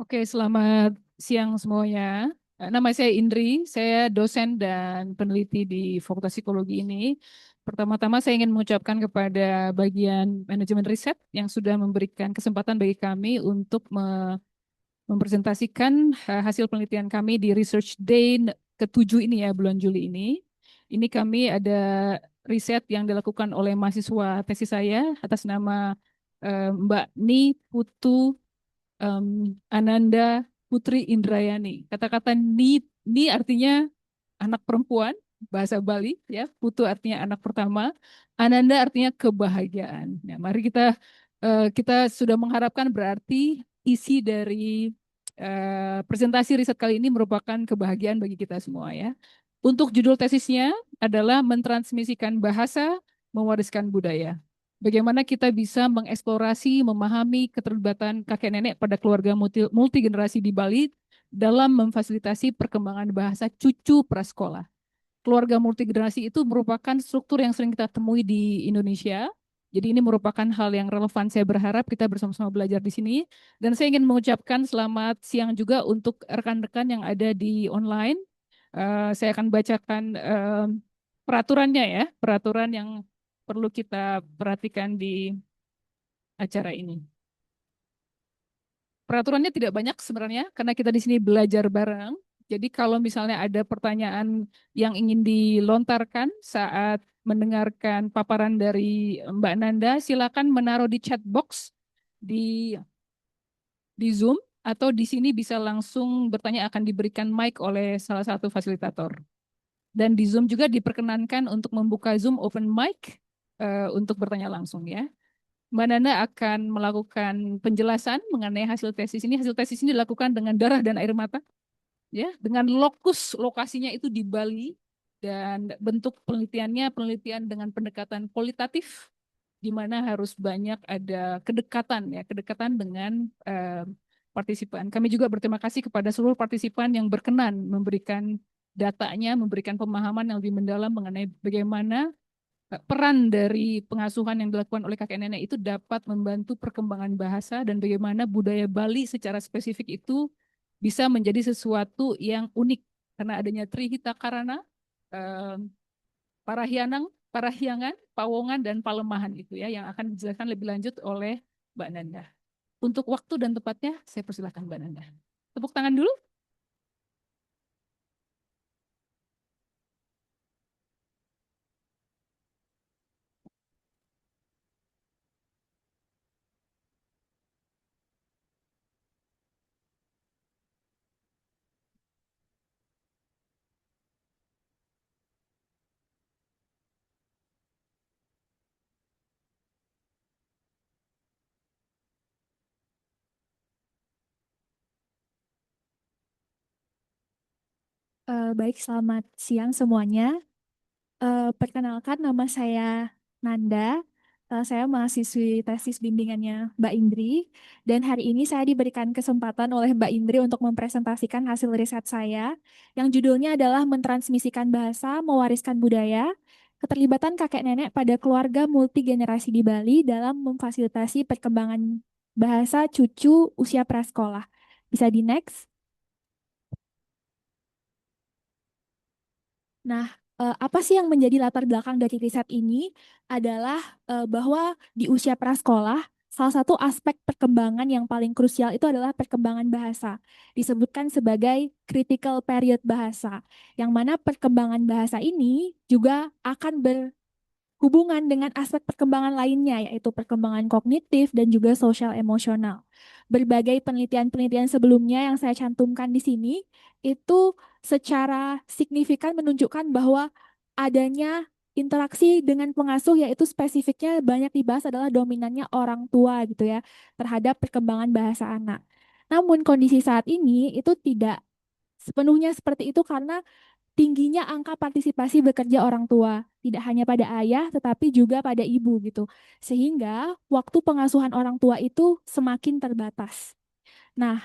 Oke, selamat siang semuanya. Nama saya Indri, saya dosen dan peneliti di Fakultas Psikologi ini. Pertama-tama saya ingin mengucapkan kepada bagian manajemen riset yang sudah memberikan kesempatan bagi kami untuk mempresentasikan hasil penelitian kami di Research Day ke-7 ini ya, bulan Juli ini. Ini kami ada riset yang dilakukan oleh mahasiswa tesis saya atas nama Mbak Ni Putu Ananda Putri Indrayani. Kata-kata ni artinya anak perempuan, bahasa Bali ya. Putu artinya anak pertama, Ananda artinya kebahagiaan. Nah, mari kita sudah mengharapkan berarti isi dari presentasi riset kali ini merupakan kebahagiaan bagi kita semua ya. Untuk judul tesisnya adalah mentransmisikan bahasa, mewariskan budaya. Bagaimana kita bisa mengeksplorasi, memahami keterlibatan kakek nenek pada keluarga multigenerasi di Bali dalam memfasilitasi perkembangan bahasa cucu prasekolah. Keluarga multigenerasi itu merupakan struktur yang sering kita temui di Indonesia. Jadi ini merupakan hal yang relevan. Saya berharap kita bersama-sama belajar di sini. Dan saya ingin mengucapkan selamat siang juga untuk rekan-rekan yang ada di online. Saya akan bacakan peraturannya ya, peraturan yang perlu kita perhatikan di acara ini. Peraturannya tidak banyak sebenarnya karena kita di sini belajar bareng. Jadi kalau misalnya ada pertanyaan yang ingin dilontarkan saat mendengarkan paparan dari Mbak Nanda, silakan menaruh di chat box di Zoom atau di sini bisa langsung bertanya, akan diberikan mic oleh salah satu fasilitator. Dan di Zoom juga diperkenankan untuk membuka Zoom open mic untuk bertanya langsung ya. Mbak Nanda akan melakukan penjelasan mengenai hasil tesis ini. Hasil tesis ini dilakukan dengan darah dan air mata, ya, dengan lokasinya itu di Bali, dan bentuk penelitiannya penelitian dengan pendekatan kualitatif, di mana harus banyak ada kedekatan ya, kedekatan dengan partisipan. Kami juga berterima kasih kepada seluruh partisipan yang berkenan memberikan datanya, memberikan pemahaman yang lebih mendalam mengenai bagaimana peran dari pengasuhan yang dilakukan oleh kakek nenek itu dapat membantu perkembangan bahasa dan bagaimana budaya Bali secara spesifik itu bisa menjadi sesuatu yang unik karena adanya Trihita Karana, eh, Parahyangan, Pawongan, dan Palemahan itu ya yang akan dijelaskan lebih lanjut oleh Mbak Nanda. Untuk waktu dan tempatnya saya persilahkan Mbak Nanda. Tepuk tangan dulu. Baik, selamat siang semuanya. Perkenalkan, nama saya Nanda. Saya mahasiswi tesis bimbingannya Mbak Indri. Dan hari ini saya diberikan kesempatan oleh Mbak Indri untuk mempresentasikan hasil riset saya, yang judulnya adalah Mentransmisikan Bahasa, Mewariskan Budaya, Keterlibatan Kakek Nenek pada Keluarga Multigenerasi di Bali dalam Memfasilitasi Perkembangan Bahasa Cucu Usia Prasekolah. Bisa di next. Nah, apa sih yang menjadi latar belakang dari riset ini adalah bahwa di usia prasekolah, salah satu aspek perkembangan yang paling krusial itu adalah perkembangan bahasa. Disebutkan sebagai critical period bahasa, yang mana perkembangan bahasa ini juga akan hubungan dengan aspek perkembangan lainnya, yaitu perkembangan kognitif dan juga sosial emosional. Berbagai penelitian-penelitian sebelumnya yang saya cantumkan di sini itu secara signifikan menunjukkan bahwa adanya interaksi dengan pengasuh, yaitu spesifiknya banyak dibahas adalah dominannya orang tua gitu ya terhadap perkembangan bahasa anak. Namun kondisi saat ini itu tidak sepenuhnya seperti itu karena tingginya angka partisipasi bekerja orang tua, tidak hanya pada ayah tetapi juga pada ibu gitu. Sehingga waktu pengasuhan orang tua itu semakin terbatas. Nah,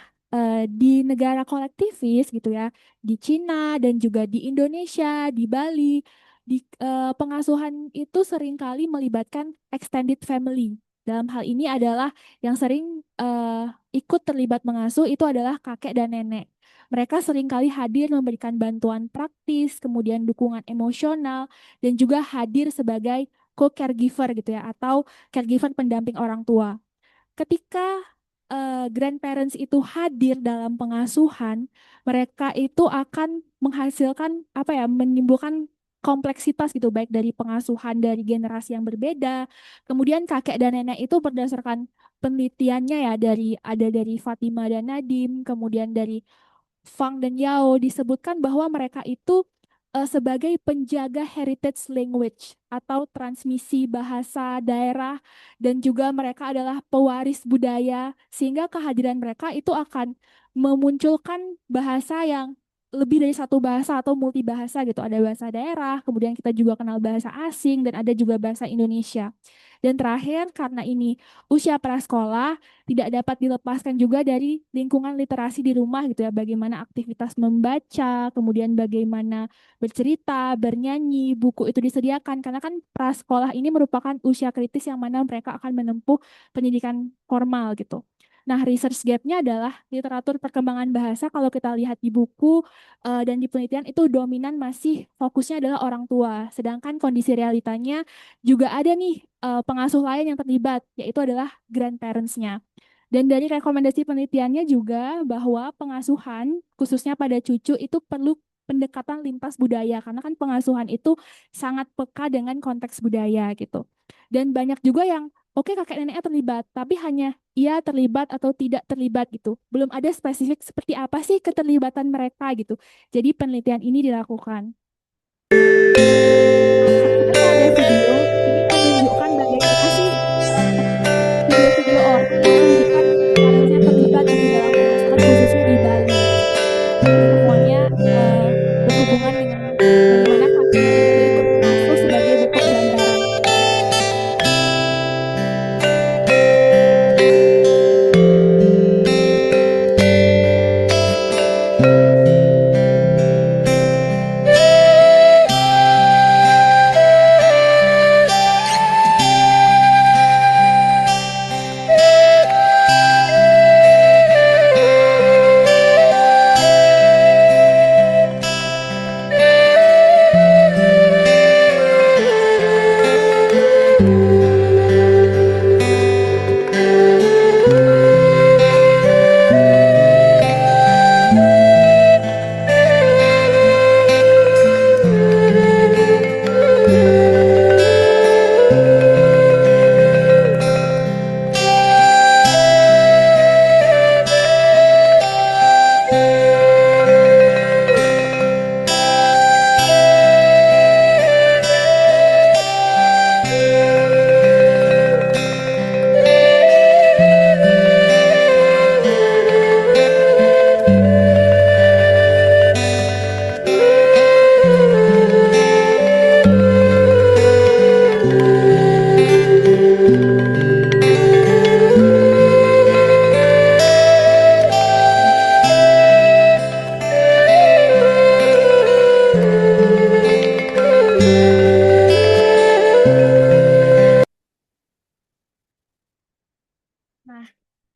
di negara kolektivis gitu ya, di Cina dan juga di Indonesia, di Bali, pengasuhan itu seringkali melibatkan extended family. Dalam hal ini adalah yang sering ikut terlibat mengasuh itu adalah kakek dan nenek. Mereka seringkali hadir memberikan bantuan praktis, kemudian dukungan emosional, dan juga hadir sebagai co-caregiver gitu ya, atau caregiver pendamping orang tua. Ketika grandparents itu hadir dalam pengasuhan, mereka itu akan menghasilkan apa ya, menimbulkan kompleksitas gitu, baik dari pengasuhan dari generasi yang berbeda. Kemudian kakek dan nenek itu berdasarkan penelitiannya ya, dari Fatima dan Nadim, kemudian dari Fang dan Yao, disebutkan bahwa mereka itu sebagai penjaga heritage language atau transmisi bahasa daerah, dan juga mereka adalah pewaris budaya, sehingga kehadiran mereka itu akan memunculkan bahasa yang lebih dari satu bahasa atau multibahasa gitu. Ada bahasa daerah, kemudian kita juga kenal bahasa asing, dan ada juga bahasa Indonesia. Dan terakhir, karena ini usia prasekolah, tidak dapat dilepaskan juga dari lingkungan literasi di rumah gitu ya. Bagaimana aktivitas membaca, kemudian bagaimana bercerita, bernyanyi, buku itu disediakan. Karena kan prasekolah ini merupakan usia kritis yang mana mereka akan menempuh pendidikan formal gitu. Nah, research gap-nya adalah literatur perkembangan bahasa. Kalau kita lihat di buku dan di penelitian itu dominan masih fokusnya adalah orang tua. Sedangkan kondisi realitanya juga ada nih pengasuh lain yang terlibat, yaitu adalah grandparents-nya. Dan dari rekomendasi penelitiannya juga bahwa pengasuhan khususnya pada cucu itu perlu pendekatan lintas budaya, karena kan pengasuhan itu sangat peka dengan konteks budaya gitu. Dan banyak juga yang oke, kakek neneknya terlibat, tapi hanya ia terlibat atau tidak terlibat gitu. Belum ada spesifik seperti apa sih keterlibatan mereka gitu. Jadi penelitian ini dilakukan. Nah, sebenarnya ada video ini menunjukkan bagaimana sih video-video orang yang menunjukkan parentsnya terlibat gitu dalam pengasuhan khususnya di Bali. Ini semuanya eh, berhubungan dengan bagaimana kakek nenek itu ikut mengasuh sebagai bentuk gambaran.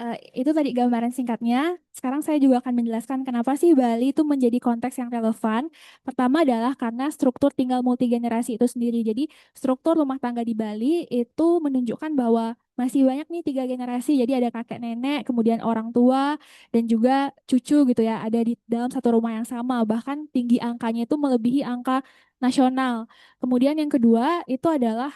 Nah, itu tadi gambaran singkatnya. Sekarang saya juga akan menjelaskan kenapa sih Bali itu menjadi konteks yang relevan. Pertama adalah karena struktur tinggal multigenerasi itu sendiri. Jadi struktur rumah tangga di Bali itu menunjukkan bahwa masih banyak nih tiga generasi. Jadi ada kakek nenek, kemudian orang tua, dan juga cucu gitu ya. Ada di dalam satu rumah yang sama. Bahkan tinggi angkanya itu melebihi angka nasional. Kemudian yang kedua itu adalah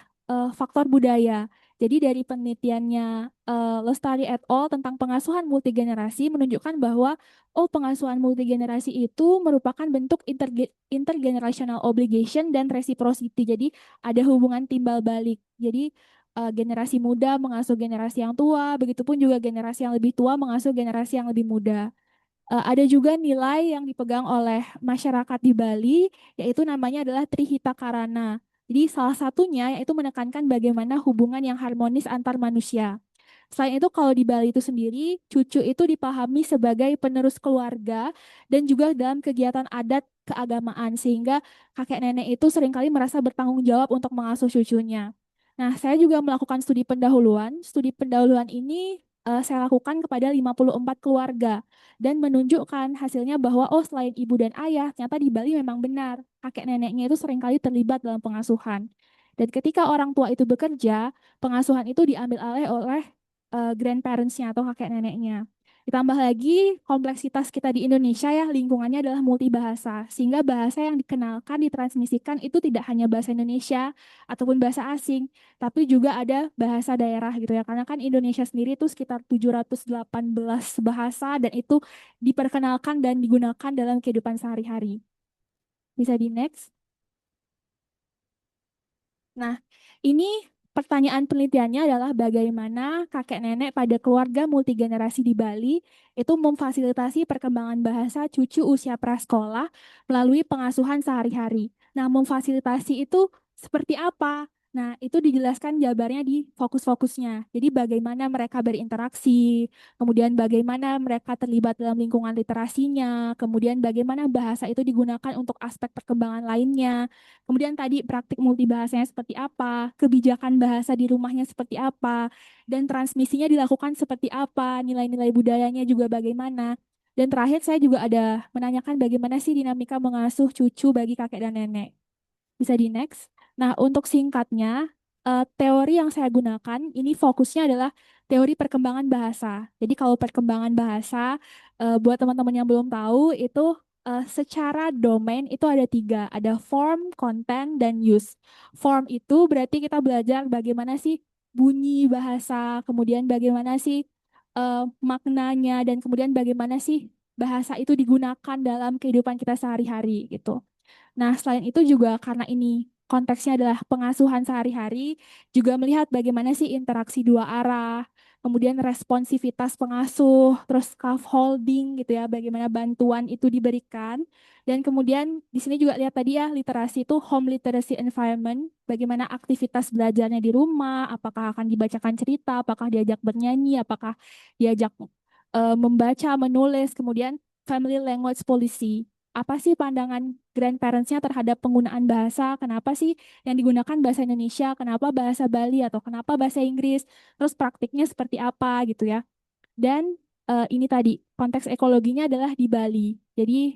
faktor budaya. Jadi dari penelitiannya Lestari et al. Tentang pengasuhan multigenerasi menunjukkan bahwa pengasuhan multigenerasi itu merupakan bentuk intergenerational obligation dan reciprocity. Jadi ada hubungan timbal balik. Jadi generasi muda mengasuh generasi yang tua, begitupun juga generasi yang lebih tua mengasuh generasi yang lebih muda. Ada juga nilai yang dipegang oleh masyarakat di Bali, yaitu namanya adalah Trihita Karana. Jadi salah satunya yaitu menekankan bagaimana hubungan yang harmonis antar manusia. Selain itu, kalau di Bali itu sendiri, cucu itu dipahami sebagai penerus keluarga dan juga dalam kegiatan adat keagamaan, sehingga kakek nenek itu seringkali merasa bertanggung jawab untuk mengasuh cucunya. Nah, saya juga melakukan studi pendahuluan. Studi pendahuluan ini saya lakukan kepada 54 keluarga dan menunjukkan hasilnya bahwa oh selain ibu dan ayah, ternyata di Bali memang benar kakek neneknya itu seringkali terlibat dalam pengasuhan. Dan ketika orang tua itu bekerja, pengasuhan itu diambil alih oleh grandparents-nya atau kakek neneknya. Ditambah lagi kompleksitas kita di Indonesia ya, lingkungannya adalah multibahasa, sehingga bahasa yang dikenalkan, ditransmisikan itu tidak hanya bahasa Indonesia ataupun bahasa asing, tapi juga ada bahasa daerah gitu ya. Karena kan Indonesia sendiri itu sekitar 718 bahasa dan itu diperkenalkan dan digunakan dalam kehidupan sehari-hari. Bisa di next. Nah, ini pertanyaan penelitiannya adalah bagaimana kakek nenek pada keluarga multigenerasi di Bali itu memfasilitasi perkembangan bahasa cucu usia prasekolah melalui pengasuhan sehari-hari. Nah, memfasilitasi itu seperti apa? Nah, itu dijelaskan jawabannya di fokus-fokusnya. Jadi bagaimana mereka berinteraksi, kemudian bagaimana mereka terlibat dalam lingkungan literasinya, kemudian bagaimana bahasa itu digunakan untuk aspek perkembangan lainnya. Kemudian tadi praktik multibahasanya seperti apa, kebijakan bahasa di rumahnya seperti apa, dan transmisinya dilakukan seperti apa, nilai-nilai budayanya juga bagaimana. Dan terakhir saya juga ada menanyakan bagaimana sih dinamika mengasuh cucu bagi kakek dan nenek. Bisa di next. Nah, untuk singkatnya, teori yang saya gunakan ini fokusnya adalah teori perkembangan bahasa. Jadi kalau perkembangan bahasa, buat teman-teman yang belum tahu, itu secara domain itu ada tiga, ada form, content, dan use. Form itu berarti kita belajar bagaimana sih bunyi bahasa, kemudian bagaimana sih maknanya, dan kemudian bagaimana sih bahasa itu digunakan dalam kehidupan kita sehari-hari gitu. Nah, selain itu juga karena ini konteksnya adalah pengasuhan sehari-hari, juga melihat bagaimana sih interaksi dua arah, kemudian responsivitas pengasuh, terus scaffolding gitu ya, bagaimana bantuan itu diberikan. Dan kemudian di sini juga lihat tadi ya, literasi itu home literacy environment, bagaimana aktivitas belajarnya di rumah, apakah akan dibacakan cerita, apakah diajak bernyanyi, apakah diajak membaca, menulis, kemudian family language policy. Apa sih pandangan grandparents-nya terhadap penggunaan bahasa? Kenapa sih yang digunakan bahasa Indonesia? Kenapa bahasa Bali atau kenapa bahasa Inggris? Terus praktiknya seperti apa gitu ya? Dan ini tadi konteks ekologinya adalah di Bali. Jadi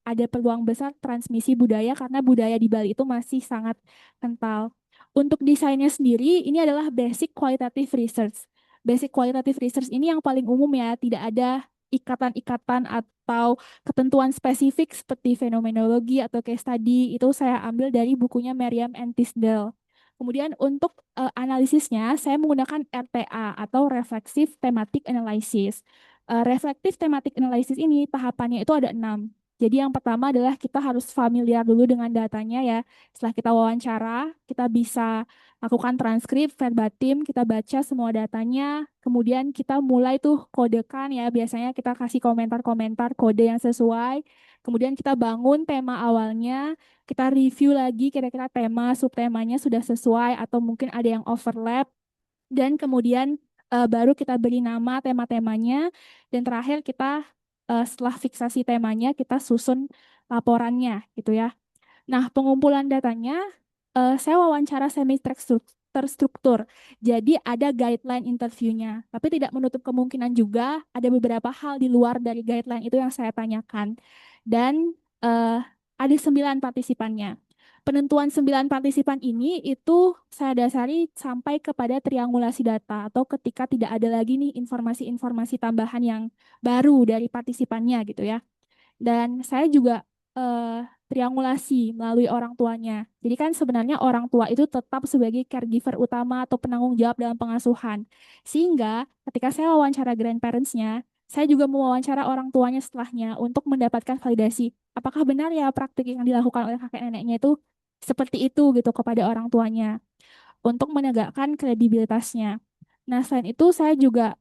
ada peluang besar transmisi budaya karena budaya di Bali itu masih sangat kental. Untuk desainnya sendiri, ini adalah basic qualitative research. Basic qualitative research ini yang paling umum ya, tidak ada ikatan-ikatan atau ketentuan spesifik seperti fenomenologi atau case study. Itu saya ambil dari bukunya Merriam and Tisdale. Kemudian untuk analisisnya, saya menggunakan RTA atau Reflexive Thematic Analysis. Reflective Thematic Analysis ini tahapannya itu ada 6. Jadi yang pertama adalah kita harus familiar dulu dengan datanya ya. Setelah kita wawancara, kita bisa lakukan transkrip verbatim, kita baca semua datanya, kemudian kita mulai tuh kodekan ya. Biasanya kita kasih komentar-komentar kode yang sesuai. Kemudian kita bangun tema awalnya, kita review lagi kira-kira tema, subtemanya sudah sesuai atau mungkin ada yang overlap. Dan kemudian baru kita beri nama tema-temanya. Dan terakhir kita setelah fiksasi temanya, kita susun laporannya gitu ya. Nah, pengumpulan datanya, saya wawancara semi terstruktur. Jadi ada guideline interviewnya, tapi tidak menutup kemungkinan juga ada beberapa hal di luar dari guideline itu yang saya tanyakan. Dan ada 9 partisipannya. Penentuan 9 partisipan ini itu saya dasari sampai kepada triangulasi data atau ketika tidak ada lagi nih informasi-informasi tambahan yang baru dari partisipannya gitu ya. Dan saya juga triangulasi melalui orang tuanya. Jadi kan sebenarnya orang tua itu tetap sebagai caregiver utama atau penanggung jawab dalam pengasuhan. Sehingga ketika saya wawancara grandparents-nya, saya juga mewawancara orang tuanya setelahnya untuk mendapatkan validasi. Apakah benar ya praktik yang dilakukan oleh kakek neneknya itu seperti itu gitu kepada orang tuanya untuk menegakkan kredibilitasnya. Nah, selain itu saya juga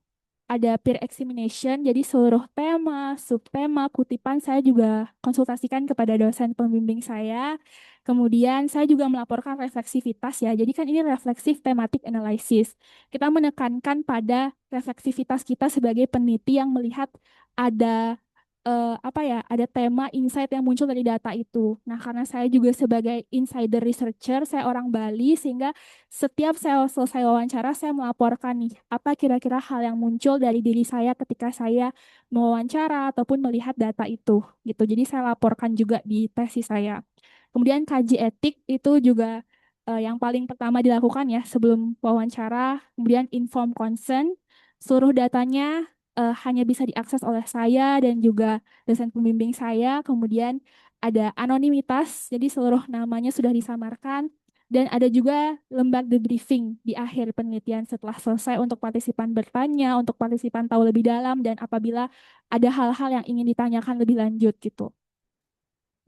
ada peer examination, jadi seluruh tema, subtema, kutipan saya juga konsultasikan kepada dosen pembimbing saya. Kemudian saya juga melaporkan refleksivitas ya. Jadi kan ini refleksif thematic analysis. Kita menekankan pada refleksivitas kita sebagai peneliti yang melihat ada apa ya, ada tema insight yang muncul dari data itu. Nah, karena saya juga sebagai insider researcher, saya orang Bali, sehingga setiap saya selesai wawancara, saya melaporkan nih, apa kira-kira hal yang muncul dari diri saya ketika saya mewawancara ataupun melihat data itu, gitu. Jadi saya laporkan juga di tesis saya. Kemudian kaji etik itu juga yang paling pertama dilakukan ya sebelum wawancara. Kemudian inform consent, seluruh datanya hanya bisa diakses oleh saya dan juga dosen pembimbing saya. Kemudian ada anonimitas, jadi seluruh namanya sudah disamarkan. Dan ada juga lembar debriefing di akhir penelitian setelah selesai untuk partisipan bertanya, untuk partisipan tahu lebih dalam, dan apabila ada hal-hal yang ingin ditanyakan lebih lanjut gitu.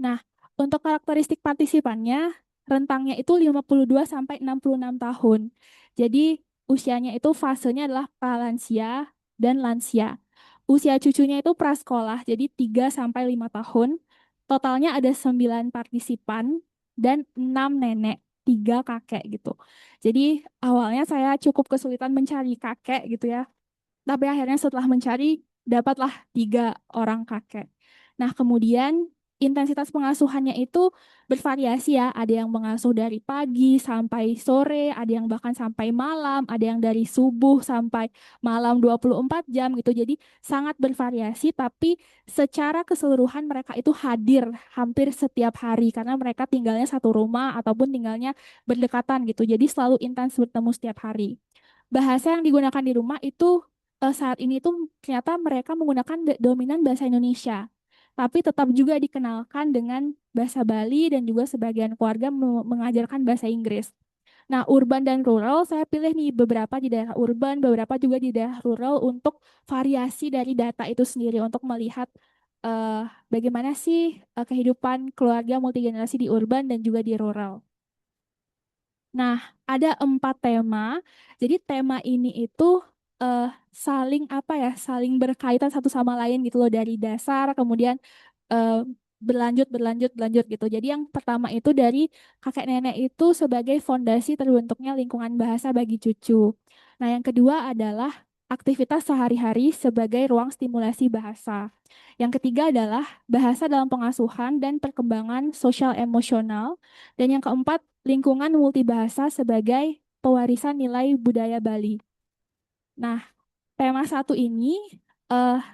Nah, untuk karakteristik partisipannya, rentangnya itu 52 sampai 66 tahun. Jadi, usianya itu fasenya adalah pralansia dan lansia. Usia cucunya itu prasekolah, jadi 3 sampai 5 tahun. Totalnya ada 9 partisipan dan 6 nenek, 3 kakek gitu. Jadi, awalnya saya cukup kesulitan mencari kakek gitu ya. Tapi akhirnya setelah mencari, dapatlah 3 orang kakek. Nah, kemudian intensitas pengasuhannya itu bervariasi ya. Ada yang mengasuh dari pagi sampai sore, ada yang bahkan sampai malam, ada yang dari subuh sampai malam 24 jam gitu. Jadi sangat bervariasi, tapi secara keseluruhan mereka itu hadir hampir setiap hari karena mereka tinggalnya satu rumah ataupun tinggalnya berdekatan gitu. Jadi selalu intens bertemu setiap hari. Bahasa yang digunakan di rumah itu saat ini tuh ternyata mereka menggunakan dominan bahasa Indonesia, tapi tetap juga dikenalkan dengan bahasa Bali dan juga sebagian keluarga mengajarkan bahasa Inggris. Nah, urban dan rural saya pilih nih beberapa di daerah urban, beberapa juga di daerah rural untuk variasi dari data itu sendiri untuk melihat bagaimana sih kehidupan keluarga multigenerasi di urban dan juga di rural. Nah, ada 4 tema. Jadi tema ini itu saling apa ya, saling berkaitan satu sama lain gitu loh dari dasar, kemudian eh, berlanjut, berlanjut, berlanjut gitu. Jadi yang pertama itu dari kakek nenek itu sebagai fondasi terbentuknya lingkungan bahasa bagi cucu. Nah, yang kedua adalah aktivitas sehari-hari sebagai ruang stimulasi bahasa. Yang ketiga adalah bahasa dalam pengasuhan dan perkembangan sosial emosional. Dan yang keempat, lingkungan multibahasa sebagai pewarisan nilai budaya Bali. Nah, tema satu ini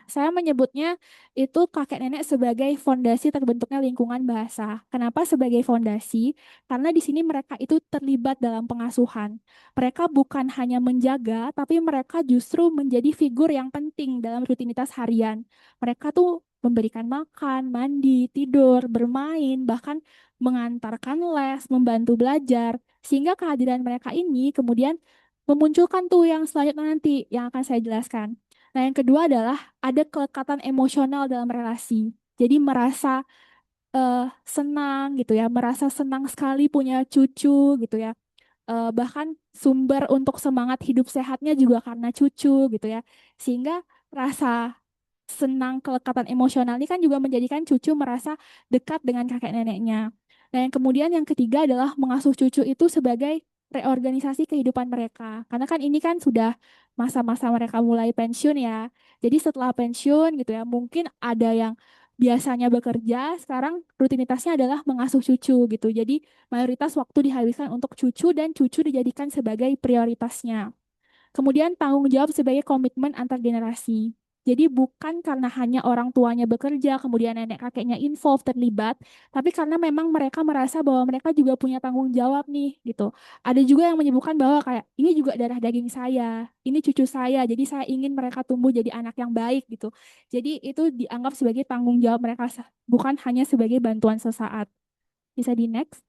saya menyebutnya itu kakek nenek sebagai fondasi terbentuknya lingkungan bahasa. Kenapa sebagai fondasi? Karena di sini mereka itu terlibat dalam pengasuhan. Mereka bukan hanya menjaga, tapi mereka justru menjadi figur yang penting dalam rutinitas harian. Mereka tuh memberikan makan, mandi, tidur, bermain, bahkan mengantarkan les, membantu belajar. Sehingga kehadiran mereka ini kemudian memunculkan tuh yang selanjutnya nanti yang akan saya jelaskan. Nah, yang kedua adalah ada kelekatan emosional dalam relasi. Jadi merasa senang gitu ya, merasa senang sekali punya cucu gitu ya. Bahkan sumber untuk semangat hidup sehatnya juga karena cucu gitu ya. Sehingga rasa senang kelekatan emosional ini kan juga menjadikan cucu merasa dekat dengan kakek neneknya. Nah, yang kemudian yang ketiga adalah mengasuh cucu itu sebagai reorganisasi kehidupan mereka. Karena kan ini kan sudah masa-masa mereka mulai pensiun ya. Jadi setelah pensiun gitu ya, mungkin ada yang biasanya bekerja, sekarang rutinitasnya adalah mengasuh cucu gitu. Jadi mayoritas waktu dihabiskan untuk cucu dan cucu dijadikan sebagai prioritasnya. Kemudian tanggung jawab sebagai komitmen antar generasi. Jadi bukan karena hanya orang tuanya bekerja, kemudian nenek kakeknya involved, terlibat, tapi karena memang mereka merasa bahwa mereka juga punya tanggung jawab nih, gitu. Ada juga yang menyebutkan bahwa kayak, ini juga darah daging saya, ini cucu saya, jadi saya ingin mereka tumbuh jadi anak yang baik, gitu. Jadi itu dianggap sebagai tanggung jawab mereka, bukan hanya sebagai bantuan sesaat. Bisa di next?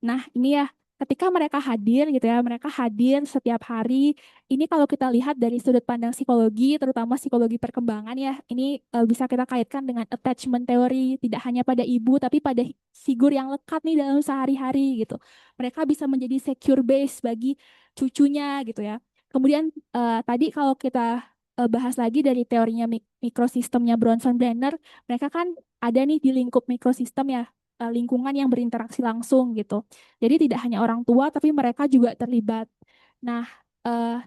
Nah, ini ya, ketika mereka hadir gitu ya, mereka hadir setiap hari. Ini kalau kita lihat dari sudut pandang psikologi, terutama psikologi perkembangan ya, ini bisa kita kaitkan dengan attachment theory, tidak hanya pada ibu, tapi pada figur yang lekat nih dalam sehari-hari gitu. Mereka bisa menjadi secure base bagi cucunya gitu ya. Kemudian tadi kalau kita bahas lagi dari teorinya mikrosistemnya Bronson Brenner, mereka kan ada nih di lingkup mikrosistem ya, lingkungan yang berinteraksi langsung gitu. Jadi tidak hanya orang tua, tapi mereka juga terlibat. Nah,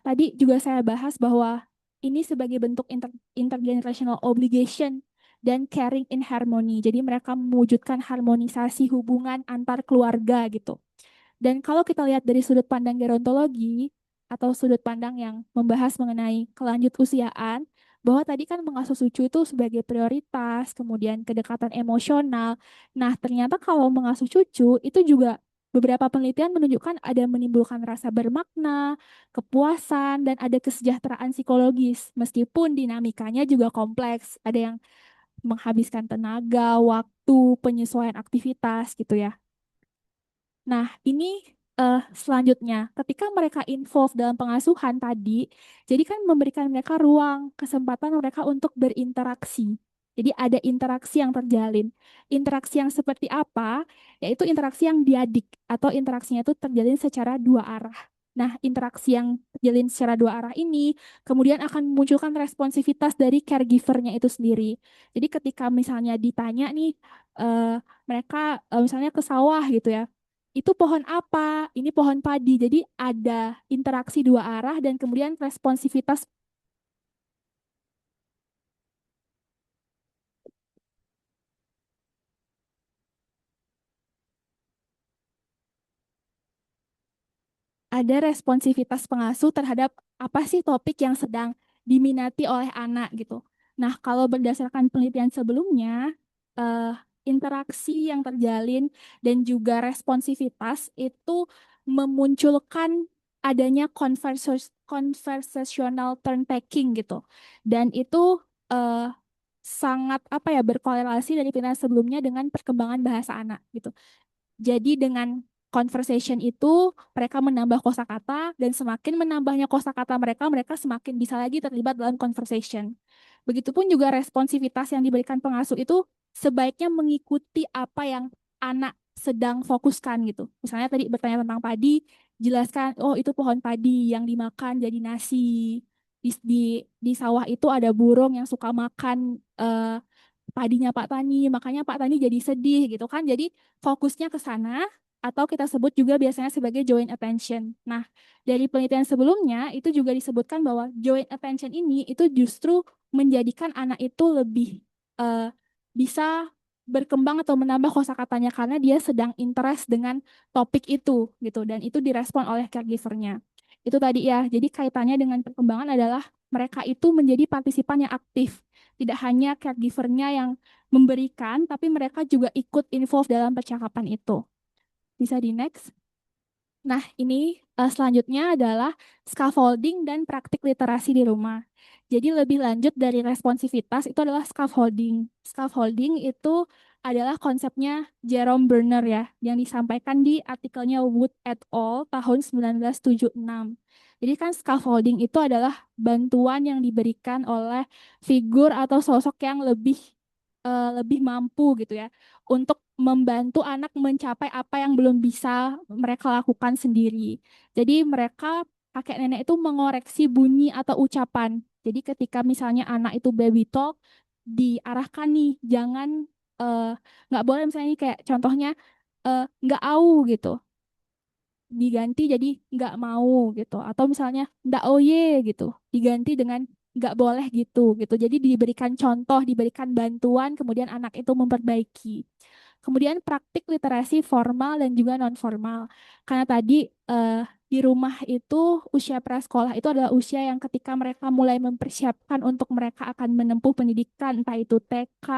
tadi juga saya bahas bahwa ini sebagai bentuk intergenerational obligation dan caring in harmony. Jadi mereka mewujudkan harmonisasi hubungan antar keluarga gitu. Dan kalau kita lihat dari sudut pandang gerontologi atau sudut pandang yang membahas mengenai kelanjut usiaan, bahwa tadi kan mengasuh cucu itu sebagai prioritas, kemudian kedekatan emosional. Nah, ternyata kalau mengasuh cucu itu juga beberapa penelitian menunjukkan ada menimbulkan rasa bermakna, kepuasan, dan ada kesejahteraan psikologis. Meskipun dinamikanya juga kompleks, ada yang menghabiskan tenaga, waktu, penyesuaian aktivitas gitu ya. Nah, ini selanjutnya, ketika mereka involve dalam pengasuhan tadi, jadi kan memberikan mereka ruang, kesempatan mereka untuk berinteraksi. Jadi ada interaksi yang terjalin. Interaksi yang seperti apa? Yaitu interaksi yang diadik atau interaksinya itu terjalin secara dua arah. Nah, interaksi yang terjalin secara dua arah ini kemudian akan memunculkan responsivitas dari caregivernya itu sendiri. Jadi ketika misalnya ditanya nih, eh, mereka misalnya ke sawah gitu ya, itu pohon apa? Ini pohon padi. Jadi ada interaksi dua arah dan kemudian responsivitas ada responsivitas pengasuh terhadap apa sih topik yang sedang diminati oleh anak gitu. Nah, kalau berdasarkan penelitian sebelumnya, eh, interaksi yang terjalin dan juga responsivitas itu memunculkan adanya conversational turn taking gitu. Dan itu eh, sangat apa ya berkorelasi dari penelitian sebelumnya dengan perkembangan bahasa anak gitu. Jadi dengan conversation itu mereka menambah kosakata dan semakin menambahnya kosakata mereka, mereka semakin bisa lagi terlibat dalam conversation. Begitupun juga responsivitas yang diberikan pengasuh itu sebaiknya mengikuti apa yang anak sedang fokuskan gitu. Misalnya tadi bertanya tentang padi, jelaskan, oh itu pohon padi yang dimakan jadi nasi. Di sawah itu ada burung yang suka makan padinya Pak Tani, makanya Pak Tani jadi sedih gitu kan. Jadi fokusnya ke sana atau kita sebut juga biasanya sebagai joint attention. Nah, dari penelitian sebelumnya itu juga disebutkan bahwa joint attention ini itu justru menjadikan anak itu lebih eh, bisa berkembang atau menambah kosakatanya karena dia sedang interest dengan topik itu gitu dan itu direspon oleh caregivernya. Itu tadi ya. Jadi kaitannya dengan perkembangan adalah mereka itu menjadi partisipan yang aktif, tidak hanya caregivernya yang memberikan, tapi mereka juga ikut involve dalam percakapan itu. Bisa di next. Nah, ini selanjutnya adalah scaffolding dan praktik literasi di rumah. Jadi lebih lanjut dari responsivitas itu adalah scaffolding. Scaffolding itu adalah konsepnya Jerome Bernner ya, yang disampaikan di artikelnya Wood et al. Tahun 1976. Jadi kan scaffolding itu adalah bantuan yang diberikan oleh figur atau sosok yang lebih mampu gitu ya untuk membantu anak mencapai apa yang belum bisa mereka lakukan sendiri. Jadi mereka kakek nenek itu mengoreksi bunyi atau ucapan. Jadi ketika misalnya anak itu baby talk diarahkan nih jangan eh, nggak boleh misalnya nih kayak contohnya nggak au gitu diganti jadi nggak mau gitu atau misalnya nggak oye gitu diganti dengan nggak boleh gitu jadi diberikan contoh diberikan bantuan kemudian anak itu memperbaiki. Kemudian praktik literasi formal dan juga non formal karena tadi di rumah itu usia prasekolah itu adalah usia yang ketika mereka mulai mempersiapkan untuk mereka akan menempuh pendidikan entah itu TK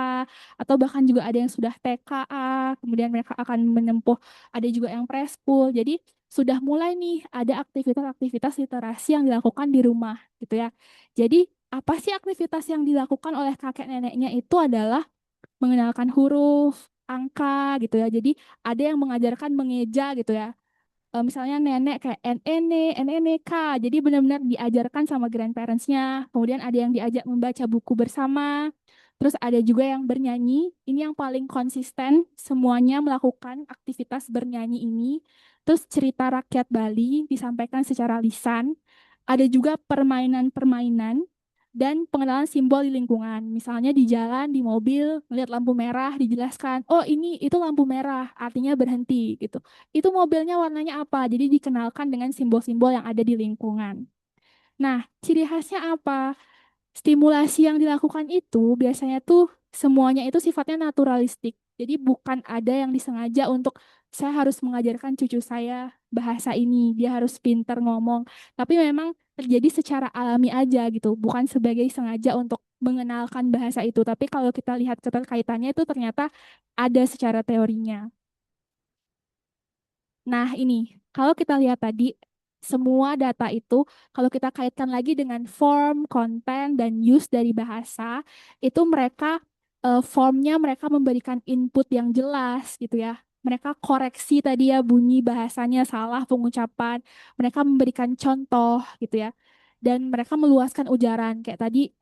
atau bahkan juga ada yang sudah TKA kemudian mereka akan menempuh ada juga yang preschool jadi sudah mulai nih ada aktivitas-aktivitas literasi yang dilakukan di rumah gitu ya. Jadi apa sih aktivitas yang dilakukan oleh kakek neneknya itu adalah mengenalkan huruf, angka gitu ya. Jadi ada yang mengajarkan mengeja gitu ya. Misalnya nenek kayak NN, NNK. Jadi benar-benar diajarkan sama grandparents-nya. Kemudian ada yang diajak membaca buku bersama. Terus ada juga yang bernyanyi. Ini yang paling konsisten. Semuanya melakukan aktivitas bernyanyi ini. Terus cerita rakyat Bali disampaikan secara lisan. Ada juga permainan-permainan dan pengenalan simbol di lingkungan. Misalnya di jalan, di mobil, melihat lampu merah, dijelaskan, oh ini itu lampu merah, artinya berhenti gitu. Itu mobilnya warnanya apa? Jadi dikenalkan dengan simbol-simbol yang ada di lingkungan. Nah, ciri khasnya apa? Stimulasi yang dilakukan itu biasanya tuh semuanya itu sifatnya naturalistik. Jadi bukan ada yang disengaja untuk saya harus mengajarkan cucu saya bahasa ini, dia harus pintar ngomong. Tapi memang terjadi secara alami aja gitu, bukan sebagai sengaja untuk mengenalkan bahasa itu. Tapi kalau kita lihat keterkaitannya itu ternyata ada secara teorinya. Nah, ini kalau kita lihat tadi semua data itu kalau kita kaitkan lagi dengan form, konten dan use dari bahasa, itu mereka formnya mereka memberikan input yang jelas gitu ya. Mereka koreksi tadi ya bunyi bahasanya salah pengucapan, mereka memberikan contoh gitu ya. Dan mereka meluaskan ujaran kayak tadi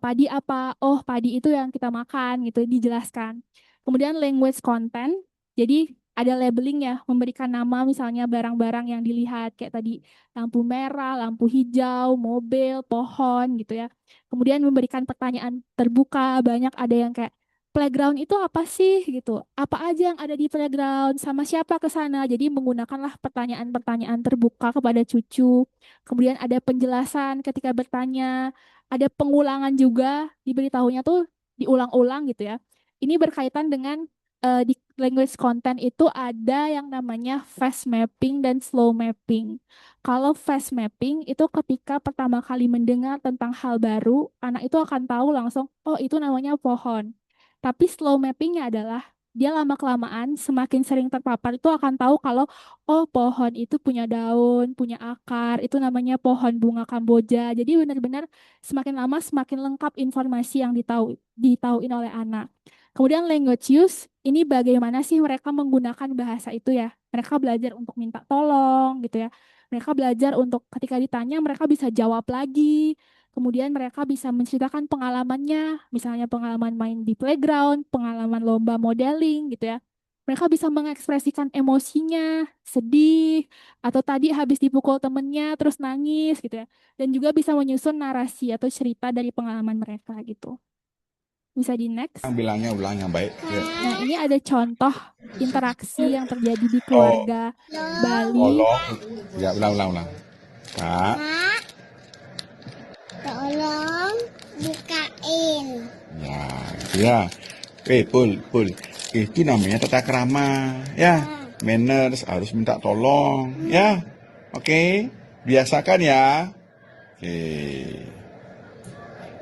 padi apa? Oh, padi itu yang kita makan gitu dijelaskan. Kemudian language content. Jadi ada labeling ya, memberikan nama misalnya barang-barang yang dilihat kayak tadi lampu merah, lampu hijau, mobil, pohon gitu ya. Kemudian memberikan pertanyaan terbuka, banyak ada yang kayak playground itu apa sih gitu. Apa aja yang ada di playground, sama siapa ke sana. Jadi menggunakanlah pertanyaan-pertanyaan terbuka kepada cucu. Kemudian ada penjelasan ketika bertanya, ada pengulangan juga, diberitahunya tuh diulang-ulang gitu ya. Ini berkaitan dengan di language content itu ada yang namanya fast mapping dan slow mapping. Kalau fast mapping itu ketika pertama kali mendengar tentang hal baru, anak itu akan tahu langsung, oh itu namanya pohon. Tapi slow mappingnya adalah dia lama-kelamaan semakin sering terpapar itu akan tahu kalau oh pohon itu punya daun, punya akar, itu namanya pohon bunga Kamboja. Jadi benar-benar semakin lama semakin lengkap informasi yang ditahuin oleh anak. Kemudian language use, ini bagaimana sih mereka menggunakan bahasa itu ya. Mereka belajar untuk minta tolong gitu ya. Mereka belajar untuk ketika ditanya mereka bisa jawab lagi. Kemudian mereka bisa menceritakan pengalamannya, misalnya pengalaman main di playground, pengalaman lomba modeling gitu ya. Mereka bisa mengekspresikan emosinya, sedih, atau tadi habis dipukul temennya terus nangis gitu ya. Dan juga bisa menyusun narasi atau cerita dari pengalaman mereka gitu. Bisa di next. Yang bilangnya ulang yang baik. Ya. Nah, ini ada contoh interaksi yang terjadi di Oh, keluarga Bali. tolong. Ya, ulang. Kak. Kak, tolong bukain. Ya, itu ya. Pul. Itu namanya tata krama. Ya, manners harus minta tolong. Ya, oke. Biasakan ya. Oke.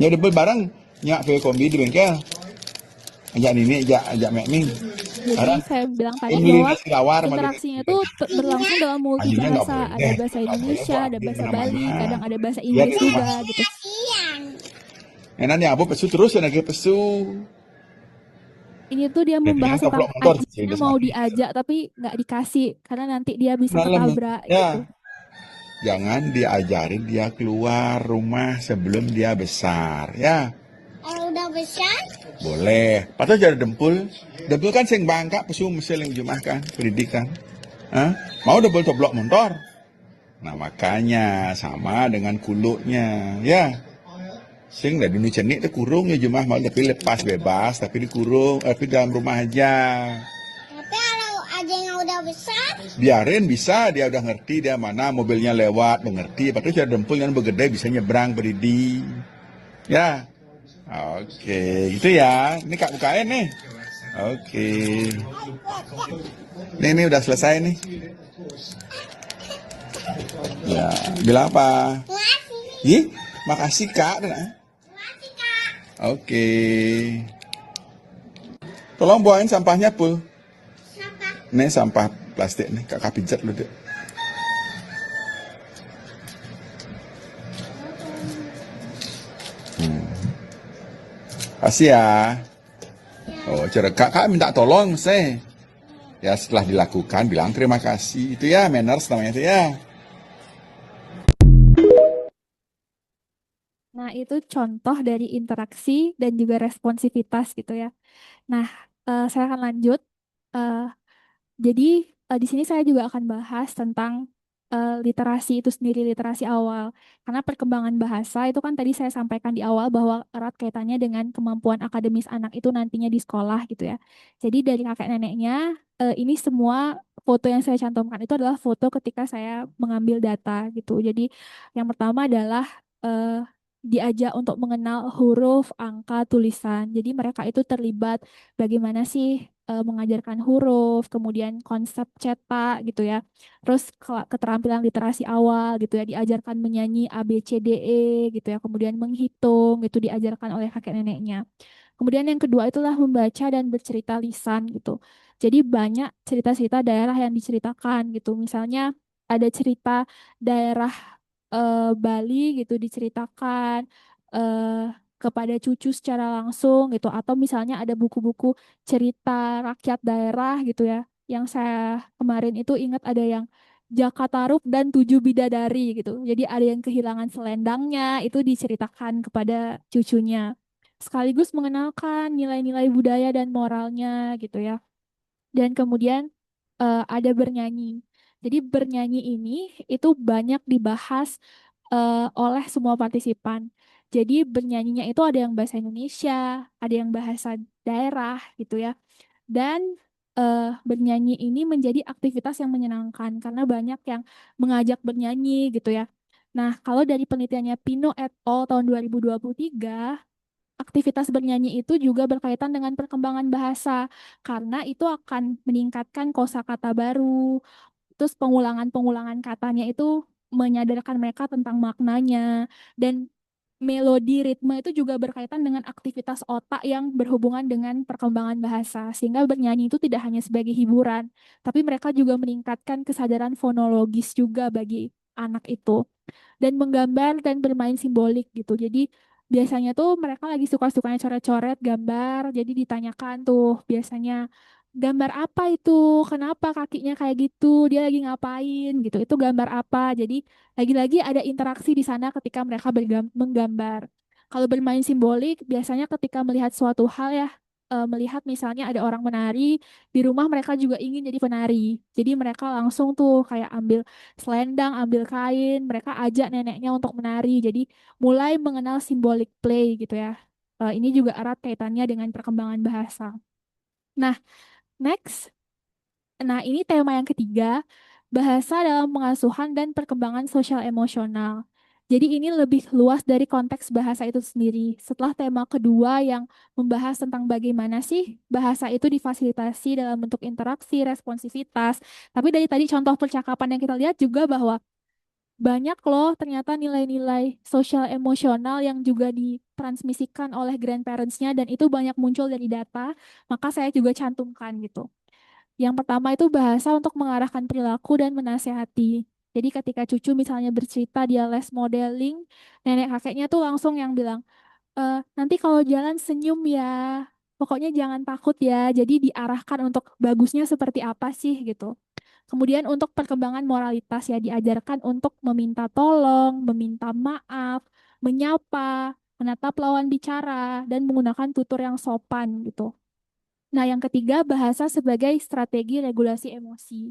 Ya udah barang nyak ke kombi di bengkel. Ajak Nini, ajak Mek Ming. Jadi saya bilang tadi Ini bahwa nasi lawar sama interaksinya itu berlangsung dalam multi Ayunya nggak bahasa. Ada boleh. bahasa Nggak boleh Indonesia, kok ada ambil bahasa kemana-mana. Bali, kadang ada bahasa Lihat Inggris di rumah. juga gitu. Kasihan. Enak nih, abu pesu terus ya lagi pesu. Ini tuh dia Dia bilang membahas tentang toplok motor. anjingnya Udah mau mati. diajak tapi nggak dikasih karena nanti dia bisa Malam. ketabrak gitu. Ya, jangan diajarin dia keluar rumah sebelum dia besar. Ya, Kalau udah besar, boleh. Patut jadi dempul. Dempul kan sing bangka pesu mesti yang jumah kan, pendidikan. Hah? Mau dempul toplok motor. Nah, makanya sama dengan kuluknya. Ya, sing dari dulu cenik itu kurung ya jumah mau tapi lepas bebas tapi dikurung tapi dalam rumah aja. tapi kalau ada yang udah besar, Biarin bisa dia udah ngerti dia mana mobilnya lewat mengerti patut sudah dempul yang begede bisa nyebrang berdiri ya oke gitu ya ini kak bukain nih oke ini udah selesai nih ya bilang apa ngasih, Ih, makasih kak ngasih kak. oke tolong buangin sampahnya pul Siapa? ini sampah plastik nih kakak pijat lu deh kasih ya. Oh, kakak minta tolong, saya. Ya setelah dilakukan bilang terima kasih. Itu ya manners namanya itu ya. Nah, itu contoh dari interaksi dan juga responsivitas gitu ya. Nah, saya akan lanjut. Eh, Jadi di sini saya juga akan bahas tentang literasi itu sendiri, literasi awal. Karena perkembangan bahasa itu kan tadi saya sampaikan di awal bahwa erat kaitannya dengan kemampuan akademis anak itu nantinya di sekolah gitu ya. Jadi dari kakek neneknya, ini semua foto yang saya cantumkan itu adalah foto ketika saya mengambil data gitu. Jadi yang pertama adalah diajak untuk mengenal huruf, angka, tulisan. Jadi mereka itu terlibat bagaimana sih mengajarkan huruf, kemudian konsep cetak gitu ya. Terus keterampilan literasi awal gitu ya, diajarkan menyanyi A B C D E gitu ya, kemudian menghitung gitu diajarkan oleh kakek neneknya. Kemudian yang kedua itulah membaca dan bercerita lisan gitu. Jadi banyak cerita-cerita daerah yang diceritakan gitu. Misalnya ada cerita daerah Bali gitu diceritakan kepada cucu secara langsung gitu, atau misalnya ada buku-buku cerita rakyat daerah gitu ya. Yang saya kemarin itu ingat ada yang Jaka Tarub dan Tujuh Bidadari gitu. Jadi ada yang kehilangan selendangnya itu diceritakan kepada cucunya. Sekaligus mengenalkan nilai-nilai budaya dan moralnya gitu ya. Dan kemudian ada bernyanyi. Jadi bernyanyi ini itu banyak dibahas oleh semua partisipan. Jadi bernyanyinya itu ada yang bahasa Indonesia, ada yang bahasa daerah gitu ya. Dan bernyanyi ini menjadi aktivitas yang menyenangkan karena banyak yang mengajak bernyanyi gitu ya. Nah, kalau dari penelitiannya Pino et al. Tahun 2023, aktivitas bernyanyi itu juga berkaitan dengan perkembangan bahasa karena itu akan meningkatkan kosakata baru, terus pengulangan-pengulangan katanya itu menyadarkan mereka tentang maknanya, dan melodi ritme itu juga berkaitan dengan aktivitas otak yang berhubungan dengan perkembangan bahasa, sehingga bernyanyi itu tidak hanya sebagai hiburan, tapi mereka juga meningkatkan kesadaran fonologis juga bagi anak itu, dan menggambar dan bermain simbolik gitu. Jadi biasanya tuh mereka lagi suka-sukanya coret-coret gambar, jadi ditanyakan tuh biasanya gambar apa itu, kenapa kakinya kayak gitu, dia lagi ngapain gitu, itu gambar apa. Jadi lagi-lagi ada interaksi di sana ketika mereka menggambar. Kalau bermain simbolik biasanya ketika melihat suatu hal ya, melihat misalnya ada orang menari di rumah, mereka juga ingin jadi penari, jadi mereka langsung tuh kayak ambil selendang, ambil kain, mereka ajak neneknya untuk menari. Jadi mulai mengenal symbolic play gitu ya. Ini juga erat kaitannya dengan perkembangan bahasa. Nah, next. Nah, ini tema yang ketiga, bahasa dalam pengasuhan dan perkembangan sosial emosional. Jadi ini lebih luas dari konteks bahasa itu sendiri. Setelah tema kedua yang membahas tentang bagaimana sih bahasa itu difasilitasi dalam bentuk interaksi, responsivitas. Tapi dari tadi contoh percakapan yang kita lihat juga bahwa banyak loh ternyata nilai-nilai sosial emosional yang juga ditransmisikan oleh grandparents-nya, dan itu banyak muncul dari data, maka saya juga cantumkan gitu. Yang pertama itu bahasa untuk mengarahkan perilaku dan menasehati. Jadi ketika cucu misalnya bercerita dia les modeling, nenek kakeknya tuh langsung yang bilang, nanti kalau jalan senyum ya, pokoknya jangan takut ya. Jadi diarahkan untuk bagusnya seperti apa sih gitu. Kemudian untuk perkembangan moralitas ya, diajarkan untuk meminta tolong, meminta maaf, menyapa, menatap lawan bicara, dan menggunakan tutur yang sopan gitu. Nah, yang ketiga, bahasa sebagai strategi regulasi emosi.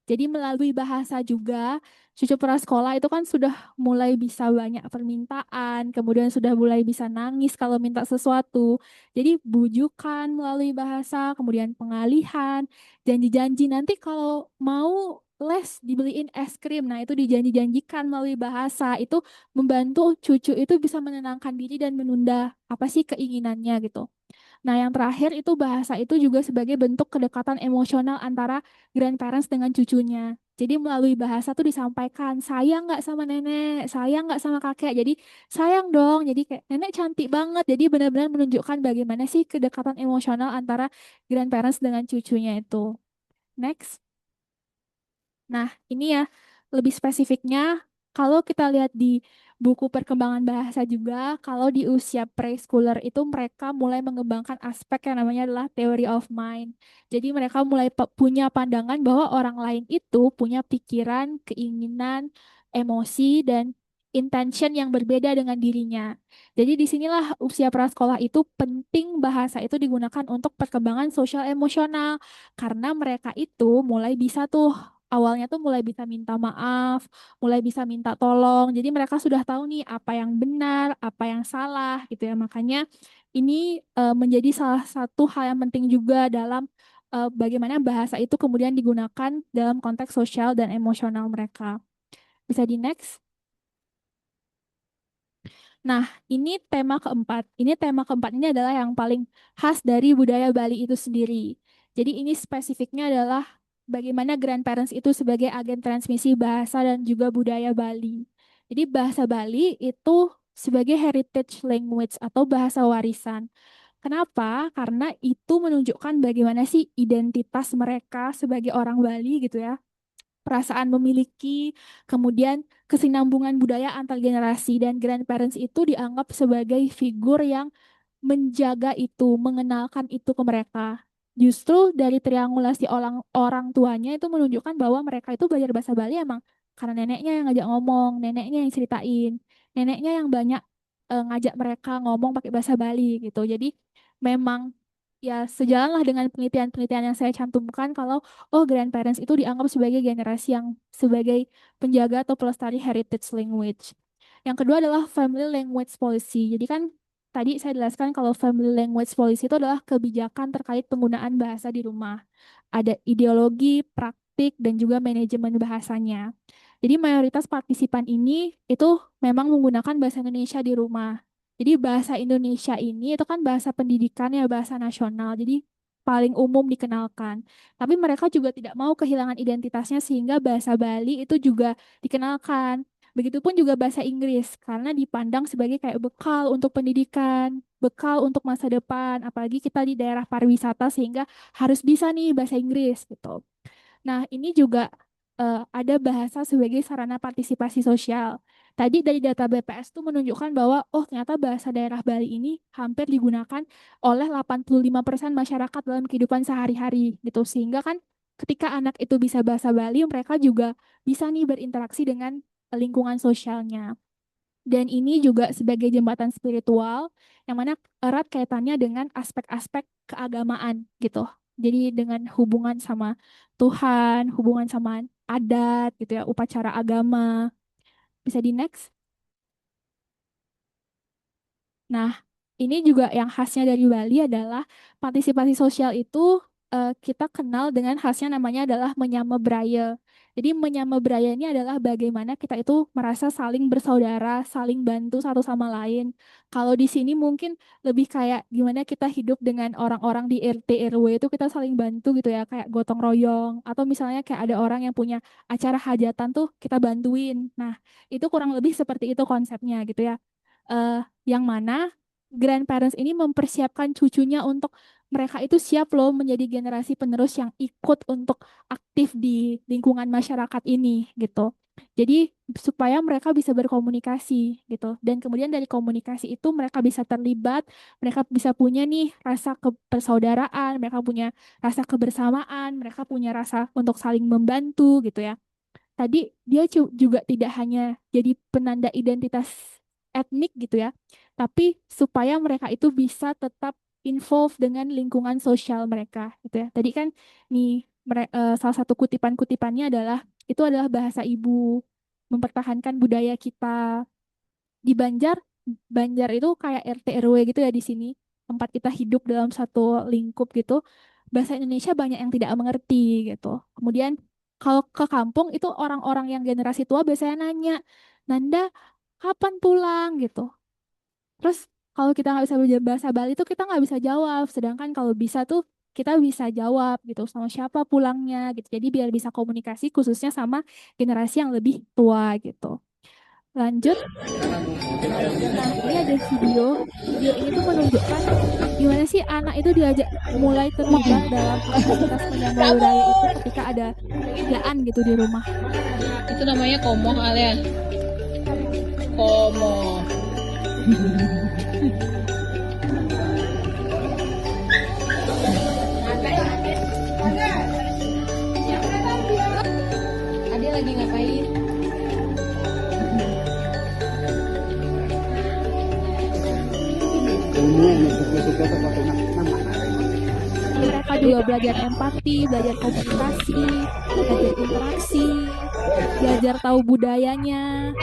Jadi melalui bahasa juga, cucu prasekolah itu kan sudah mulai bisa banyak permintaan, kemudian sudah mulai bisa nangis kalau minta sesuatu. Jadi bujukan melalui bahasa, kemudian pengalihan, janji-janji nanti kalau mau les dibeliin es krim. Nah, itu dijanji-janjikan melalui bahasa. Itu membantu cucu itu bisa menenangkan diri dan menunda apa sih keinginannya gitu. Nah, yang terakhir itu bahasa itu juga sebagai bentuk kedekatan emosional antara grandparents dengan cucunya. Jadi melalui bahasa tuh disampaikan, sayang nggak sama nenek, sayang nggak sama kakek. Jadi sayang dong. Jadi kayak nenek cantik banget. Jadi benar-benar menunjukkan bagaimana sih kedekatan emosional antara grandparents dengan cucunya itu. Next. Nah, ini ya lebih spesifiknya kalau kita lihat di buku perkembangan bahasa juga, kalau di usia preschooler itu mereka mulai mengembangkan aspek yang namanya adalah theory of mind. Jadi mereka mulai punya pandangan bahwa orang lain itu punya pikiran, keinginan, emosi, dan intention yang berbeda dengan dirinya. Jadi disinilah usia prasekolah itu penting bahasa itu digunakan untuk perkembangan sosial emosional, karena mereka itu mulai bisa tuh awalnya tuh mulai bisa minta maaf, mulai bisa minta tolong. Jadi mereka sudah tahu nih apa yang benar, apa yang salah gitu ya. Makanya ini menjadi salah satu hal yang penting juga dalam bagaimana bahasa itu kemudian digunakan dalam konteks sosial dan emosional mereka. Bisa di next. Nah, ini tema keempat. Tema keempat ini adalah yang paling khas dari budaya Bali itu sendiri. Jadi ini spesifiknya adalah bagaimana grandparents itu sebagai agen transmisi bahasa dan juga budaya Bali. Jadi bahasa Bali itu sebagai heritage language atau bahasa warisan. Kenapa? Karena itu menunjukkan bagaimana sih identitas mereka sebagai orang Bali gitu ya, perasaan memiliki, kemudian kesinambungan budaya antar generasi, dan grandparents itu dianggap sebagai figur yang menjaga itu, mengenalkan itu ke mereka. Justru dari triangulasi orang orang tuanya itu menunjukkan bahwa mereka itu belajar bahasa Bali emang karena neneknya yang ngajak ngomong, neneknya yang ceritain, neneknya yang banyak ngajak mereka ngomong pakai bahasa Bali gitu. Jadi memang ya sejalanlah dengan penelitian-penelitian yang saya cantumkan kalau grandparents itu dianggap sebagai generasi yang sebagai penjaga atau pelestari heritage language. Yang kedua adalah family language policy. Jadi kan tadi saya jelaskan kalau family language policy itu adalah kebijakan terkait penggunaan bahasa di rumah. Ada ideologi, praktik, dan juga manajemen bahasanya. Jadi mayoritas partisipan ini itu memang menggunakan bahasa Indonesia di rumah. Jadi bahasa Indonesia ini itu kan bahasa pendidikan ya, bahasa nasional. Jadi paling umum dikenalkan. Tapi mereka juga tidak mau kehilangan identitasnya sehingga bahasa Bali itu juga dikenalkan. Begitupun juga bahasa Inggris karena dipandang sebagai kayak bekal untuk pendidikan, bekal untuk masa depan, apalagi kita di daerah pariwisata sehingga harus bisa nih bahasa Inggris gitu. Nah, ini juga ada bahasa sebagai sarana partisipasi sosial. Tadi dari data BPS itu menunjukkan bahwa ternyata bahasa daerah Bali ini hampir digunakan oleh 85% masyarakat dalam kehidupan sehari-hari gitu. Sehingga kan ketika anak itu bisa bahasa Bali, mereka juga bisa nih berinteraksi dengan lingkungan sosialnya. Dan ini juga sebagai jembatan spiritual yang mana erat kaitannya dengan aspek-aspek keagamaan gitu. Jadi dengan hubungan sama Tuhan, hubungan sama adat gitu ya, upacara agama. Bisa di next? Nah, ini juga yang khasnya dari Bali adalah partisipasi sosial itu kita kenal dengan khasnya namanya adalah menyama braya. Jadi menyama braya ini adalah bagaimana kita itu merasa saling bersaudara, saling bantu satu sama lain. Kalau di sini mungkin lebih kayak gimana kita hidup dengan orang-orang di RT RW itu kita saling bantu gitu ya, kayak gotong royong atau misalnya kayak ada orang yang punya acara hajatan tuh kita bantuin. Nah, itu kurang lebih seperti itu konsepnya gitu ya, yang mana grandparents ini mempersiapkan cucunya untuk mereka itu siap loh menjadi generasi penerus yang ikut untuk aktif di lingkungan masyarakat ini gitu. Jadi supaya mereka bisa berkomunikasi gitu. Dan kemudian dari komunikasi itu mereka bisa terlibat, mereka bisa punya nih rasa persaudaraan, mereka punya rasa kebersamaan, mereka punya rasa untuk saling membantu gitu ya. Tadi dia juga tidak hanya jadi penanda identitas etnik gitu ya, tapi supaya mereka itu bisa tetap involve dengan lingkungan sosial mereka gitu ya. Tadi kan nih salah satu kutipan-kutipannya adalah itu adalah bahasa ibu, mempertahankan budaya kita. Di Banjar, Banjar itu kayak RT RW gitu ya di sini, tempat kita hidup dalam satu lingkup gitu. Bahasa Indonesia banyak yang tidak mengerti gitu. Kemudian kalau ke kampung itu orang-orang yang generasi tua biasanya nanya, Nanda kapan pulang gitu. Terus kalau kita nggak bisa belajar bahasa Bali itu kita nggak bisa jawab. Sedangkan kalau bisa tuh kita bisa jawab gitu sama siapa pulangnya gitu. Jadi biar bisa komunikasi khususnya sama generasi yang lebih tua gitu. Lanjut. Nah, ini ada video. Video ini tuh menunjukkan gimana sih anak itu diajak mulai terlibat dalam aktivitas menyambut budaya itu ketika ada perayaan gitu di rumah. Itu namanya komo Alia. Komo. Ade lagi ngapain? Mereka juga belajar empati, belajar komunikasi, belajar interaksi, belajar tahu budayanya,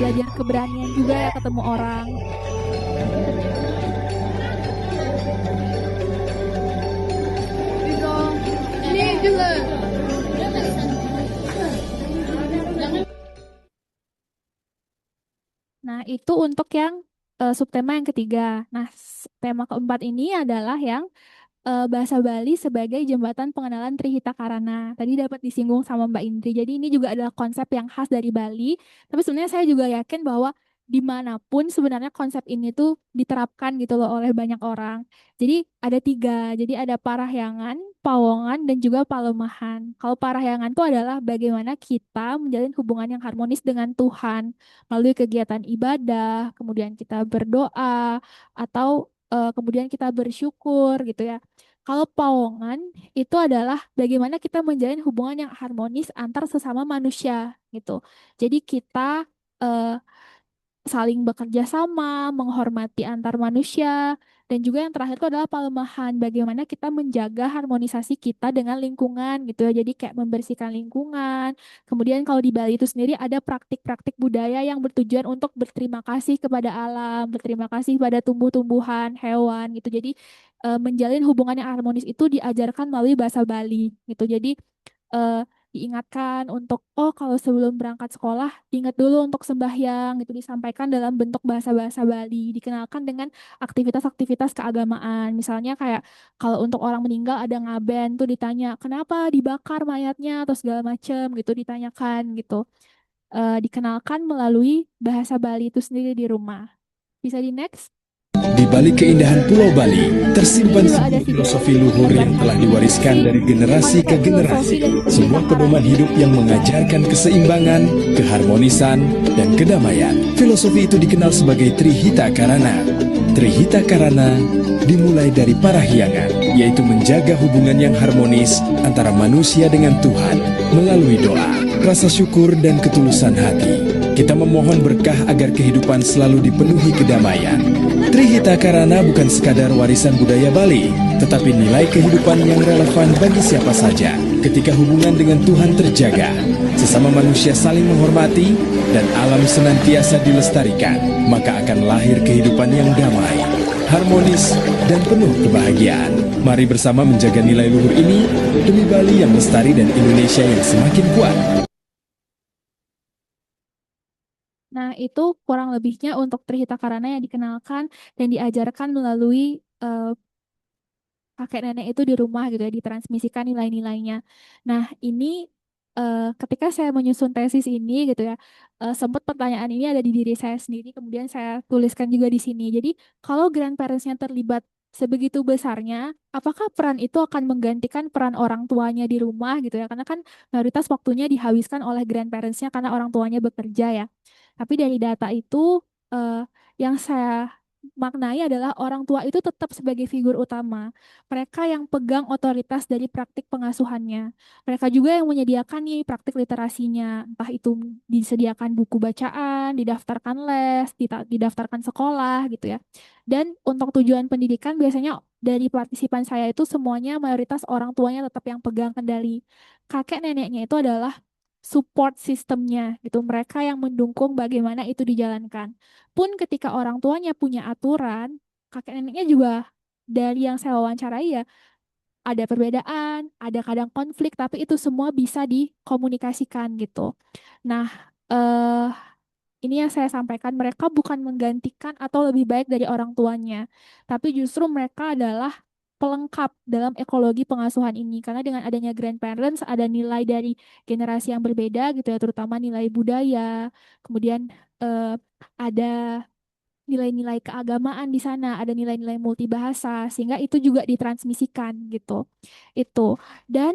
belajar keberanian juga ya ketemu orang. Ini juga. Nah, itu untuk yang subtema yang ketiga. Nah, tema keempat ini adalah yang bahasa Bali sebagai jembatan pengenalan Trihita Karana. Tadi dapat disinggung sama Mbak Indri. Jadi ini juga adalah konsep yang khas dari Bali. Tapi sebenarnya saya juga yakin bahwa dimanapun sebenarnya konsep ini tuh diterapkan gitu loh oleh banyak orang. Jadi ada tiga. Jadi ada Parahyangan, Pawongan, dan juga Palemahan. Kalau Parahyangan itu adalah bagaimana kita menjalin hubungan yang harmonis dengan Tuhan melalui kegiatan ibadah, kemudian kita berdoa, atau kemudian kita bersyukur gitu ya. Kalau Pawongan itu adalah bagaimana kita menjalin hubungan yang harmonis antar sesama manusia gitu. Jadi kita eh, saling bekerja sama, menghormati antar manusia, dan juga yang terakhir itu adalah pelemahan, bagaimana kita menjaga harmonisasi kita dengan lingkungan gitu ya. Jadi kayak membersihkan lingkungan. Kemudian kalau di Bali itu sendiri ada praktik-praktik budaya yang bertujuan untuk berterima kasih kepada alam, berterima kasih pada tumbuh-tumbuhan, hewan gitu. Jadi menjalin hubungan yang harmonis itu diajarkan melalui bahasa Bali gitu. Jadi eh, diingatkan untuk kalau sebelum berangkat sekolah diingat dulu untuk sembahyang gitu, disampaikan dalam bentuk bahasa-bahasa Bali, dikenalkan dengan aktivitas-aktivitas keagamaan, misalnya kayak kalau untuk orang meninggal ada ngaben tuh ditanya kenapa dibakar mayatnya atau segala macam gitu, ditanyakan gitu. Dikenalkan melalui bahasa Bali itu sendiri di rumah. Bisa di next. Di balik keindahan Pulau Bali, tersimpan Ini juga ada sebuah video filosofi luhur yang telah diwariskan dari generasi ke generasi. Sebuah pedoman hidup yang mengajarkan keseimbangan, keharmonisan, dan kedamaian. Filosofi itu dikenal sebagai Trihita Karana. Trihita Karana dimulai dari Parahyangan, yaitu menjaga hubungan yang harmonis antara manusia dengan Tuhan melalui doa, rasa syukur, dan ketulusan hati. Kita memohon berkah agar kehidupan selalu dipenuhi kedamaian. Trihita Karana bukan sekadar warisan budaya Bali, tetapi nilai kehidupan yang relevan bagi siapa saja. Ketika hubungan dengan Tuhan terjaga, sesama manusia saling menghormati, dan alam senantiasa dilestarikan, maka akan lahir kehidupan yang damai, harmonis, dan penuh kebahagiaan. Mari bersama menjaga nilai luhur ini demi Bali yang lestari dan Indonesia yang semakin kuat. Nah, itu kurang lebihnya untuk Trihita Karana yang dikenalkan dan diajarkan melalui kakek nenek itu di rumah gitu ya, ditransmisikan nilai-nilainya. Nah, ini ketika saya menyusun tesis ini gitu ya, sempat pertanyaan ini ada di diri saya sendiri, kemudian saya tuliskan juga di sini. Jadi, kalau grandparents-nya terlibat sebegitu besarnya, apakah peran itu akan menggantikan peran orang tuanya di rumah gitu ya? Karena kan mayoritas waktunya dihabiskan oleh grandparents-nya karena orang tuanya bekerja ya. Tapi dari data itu yang saya maknai adalah orang tua itu tetap sebagai figur utama. Mereka yang pegang otoritas dari praktik pengasuhannya. Mereka juga yang menyediakan nih praktik literasinya. Entah itu disediakan buku bacaan, didaftarkan les, didaftarkan sekolah gitu ya. Dan untuk tujuan pendidikan biasanya dari partisipan saya itu semuanya mayoritas orang tuanya tetap yang pegang kendali. Kakek neneknya itu adalah support sistemnya gitu. Mereka yang mendukung bagaimana itu dijalankan. Pun ketika orang tuanya punya aturan, kakek neneknya juga dari yang saya wawancarai ya ada perbedaan, ada kadang konflik, tapi itu semua bisa dikomunikasikan gitu. Nah, eh ini yang saya sampaikan, mereka bukan menggantikan atau lebih baik dari orang tuanya, tapi justru mereka adalah pelengkap dalam ekologi pengasuhan ini. Karena dengan adanya grandparents, ada nilai dari generasi yang berbeda gitu ya, terutama nilai budaya, kemudian ada nilai-nilai keagamaan di sana, ada nilai-nilai multibahasa, sehingga itu juga ditransmisikan gitu. Itu. Dan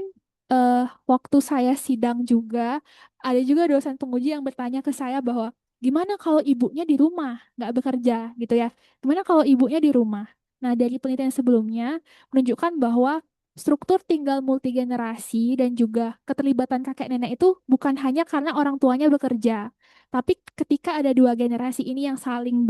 waktu saya sidang juga, ada juga dosen penguji yang bertanya ke saya bahwa gimana kalau ibunya di rumah, nggak bekerja gitu ya. Gimana kalau ibunya di rumah? Nah, dari penelitian sebelumnya menunjukkan bahwa struktur tinggal multigenerasi dan juga keterlibatan kakek nenek itu bukan hanya karena orang tuanya bekerja, tapi ketika ada dua generasi ini yang saling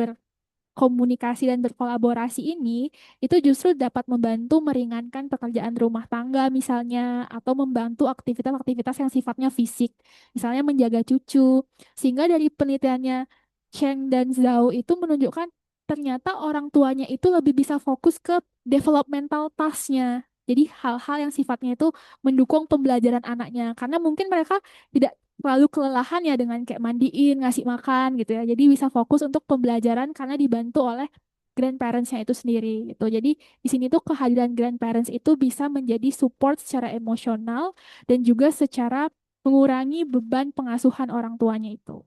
komunikasi dan berkolaborasi ini itu justru dapat membantu meringankan pekerjaan rumah tangga misalnya atau membantu aktivitas-aktivitas yang sifatnya fisik misalnya menjaga cucu sehingga dari penelitiannya Cheng dan Zhao itu menunjukkan ternyata orang tuanya itu lebih bisa fokus ke developmental task-nya, jadi hal-hal yang sifatnya itu mendukung pembelajaran anaknya karena mungkin mereka tidak terlalu kelelahan ya dengan kayak mandiin, ngasih makan gitu ya. Jadi bisa fokus untuk pembelajaran karena dibantu oleh grandparents-nya itu sendiri gitu. Jadi di sini tuh kehadiran grandparents itu bisa menjadi support secara emosional dan juga secara mengurangi beban pengasuhan orang tuanya itu.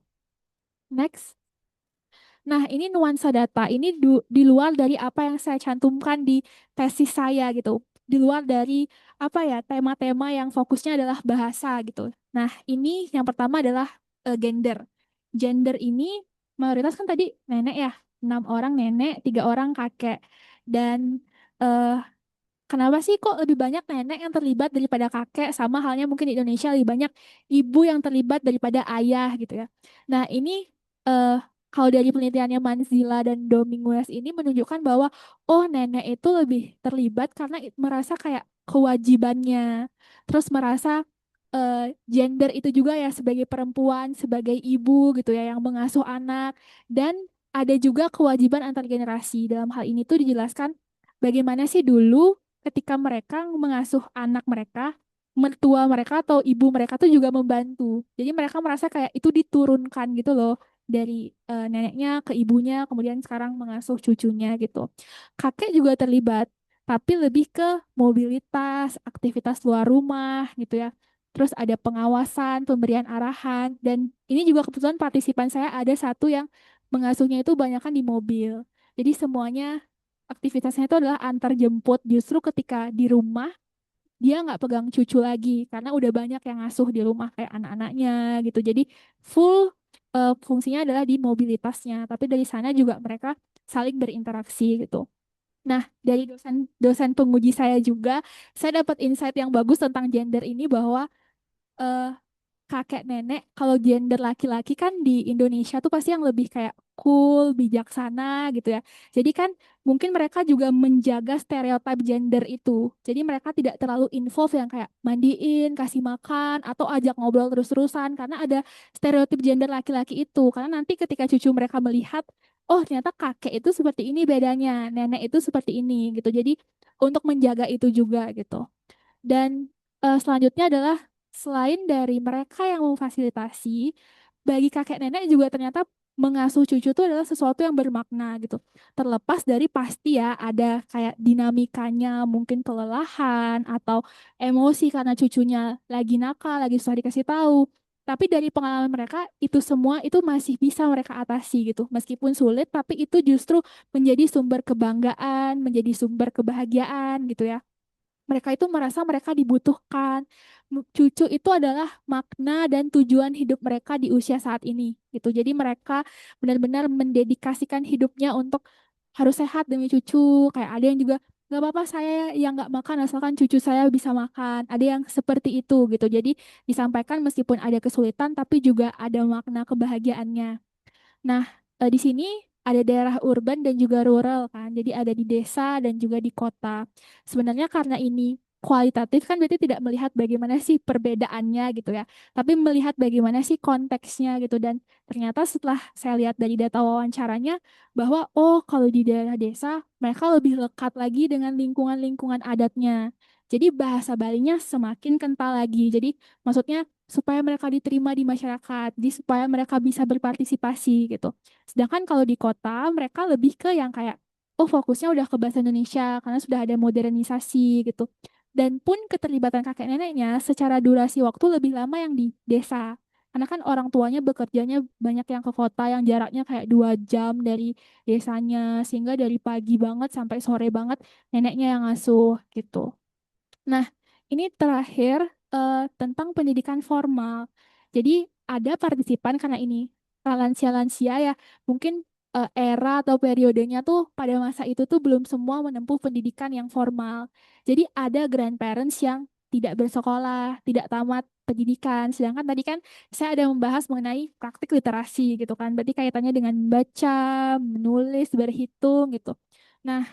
Next. Nah, ini nuansa data. Ini di luar dari apa yang saya cantumkan di tesis saya gitu. Di luar dari apa ya, tema-tema yang fokusnya adalah bahasa gitu. Nah, ini yang pertama adalah gender. Gender ini mayoritas kan tadi nenek ya, 6 orang nenek, 3 orang kakek. Dan eh, kenapa sih kok lebih banyak nenek yang terlibat daripada kakek? Sama halnya mungkin di Indonesia lebih banyak ibu yang terlibat daripada ayah gitu ya. Nah, ini eh, kalau dari penelitiannya Manzila dan Dominguez ini menunjukkan bahwa oh nenek itu lebih terlibat karena merasa kayak kewajibannya. Terus merasa gender itu juga ya sebagai perempuan, sebagai ibu gitu ya yang mengasuh anak dan ada juga kewajiban antar generasi. Dalam hal ini tuh dijelaskan bagaimana sih dulu ketika mereka mengasuh anak mereka, mertua mereka atau ibu mereka tuh juga membantu. Jadi mereka merasa kayak itu diturunkan gitu loh dari neneknya ke ibunya, kemudian sekarang mengasuh cucunya gitu. Kakek juga terlibat, tapi lebih ke mobilitas, aktivitas luar rumah gitu ya. Terus ada pengawasan, pemberian arahan, dan ini juga kebetulan partisipan saya ada satu yang mengasuhnya itu banyak di mobil. Jadi semuanya aktivitasnya itu adalah antar jemput. Justru ketika di rumah dia nggak pegang cucu lagi karena udah banyak yang ngasuh di rumah kayak anak-anaknya gitu. Jadi full fungsinya adalah di mobilitasnya. Tapi dari sana juga mereka saling berinteraksi gitu. Nah, dari dosen penguji saya juga, saya dapat insight yang bagus tentang gender ini bahwa eh, kakek nenek kalau gender laki-laki kan di Indonesia tuh pasti yang lebih kayak cool, bijaksana gitu ya. Jadi kan mungkin mereka juga menjaga stereotip gender itu. Jadi mereka tidak terlalu involve yang kayak mandiin, kasih makan atau ajak ngobrol terus-terusan karena ada stereotip gender laki-laki itu. Karena nanti ketika cucu mereka melihat oh ternyata kakek itu seperti ini bedanya, nenek itu seperti ini gitu. Jadi untuk menjaga itu juga gitu. Dan selanjutnya adalah selain dari mereka yang memfasilitasi, bagi kakek nenek juga ternyata mengasuh cucu itu adalah sesuatu yang bermakna gitu. Terlepas dari pasti ya ada kayak dinamikanya, mungkin kelelahan atau emosi karena cucunya lagi nakal, lagi susah dikasih tahu. Tapi dari pengalaman mereka itu semua itu masih bisa mereka atasi gitu. Meskipun sulit, tapi itu justru menjadi sumber kebanggaan, menjadi sumber kebahagiaan gitu ya. Mereka itu merasa mereka dibutuhkan. Cucu itu adalah makna dan tujuan hidup mereka di usia saat ini gitu. Jadi mereka benar-benar mendedikasikan hidupnya untuk harus sehat demi cucu. Kayak ada yang juga nggak apa-apa saya yang nggak makan asalkan cucu saya bisa makan. Ada yang seperti itu gitu. Jadi disampaikan meskipun ada kesulitan tapi juga ada makna kebahagiaannya. Nah, di sini ada daerah urban dan juga rural kan. Jadi ada di desa dan juga di kota. Sebenarnya karena ini kualitatif kan berarti tidak melihat bagaimana sih perbedaannya gitu ya. Tapi melihat bagaimana sih konteksnya gitu. Dan ternyata setelah saya lihat dari data wawancaranya bahwa oh kalau di daerah desa mereka lebih lekat lagi dengan lingkungan-lingkungan adatnya. Jadi bahasa Balinya semakin kental lagi. Jadi maksudnya supaya mereka diterima di masyarakat, jadi supaya mereka bisa berpartisipasi gitu. Sedangkan kalau di kota mereka lebih ke yang kayak oh fokusnya udah ke bahasa Indonesia karena sudah ada modernisasi gitu. Dan pun keterlibatan kakek neneknya secara durasi waktu lebih lama yang di desa. Karena kan orang tuanya bekerjanya banyak yang ke kota yang jaraknya kayak 2 jam dari desanya sehingga dari pagi banget sampai sore banget neneknya yang ngasuh gitu. Nah, ini terakhir tentang pendidikan formal. Jadi ada partisipan karena ini lansia-lansia ya, mungkin era atau periodenya tuh pada masa itu tuh belum semua menempuh pendidikan yang formal. Jadi ada grandparents yang tidak bersekolah, tidak tamat pendidikan. Sedangkan tadi kan saya ada membahas mengenai praktik literasi gitu kan. Berarti kaitannya dengan baca, menulis, berhitung gitu. Nah,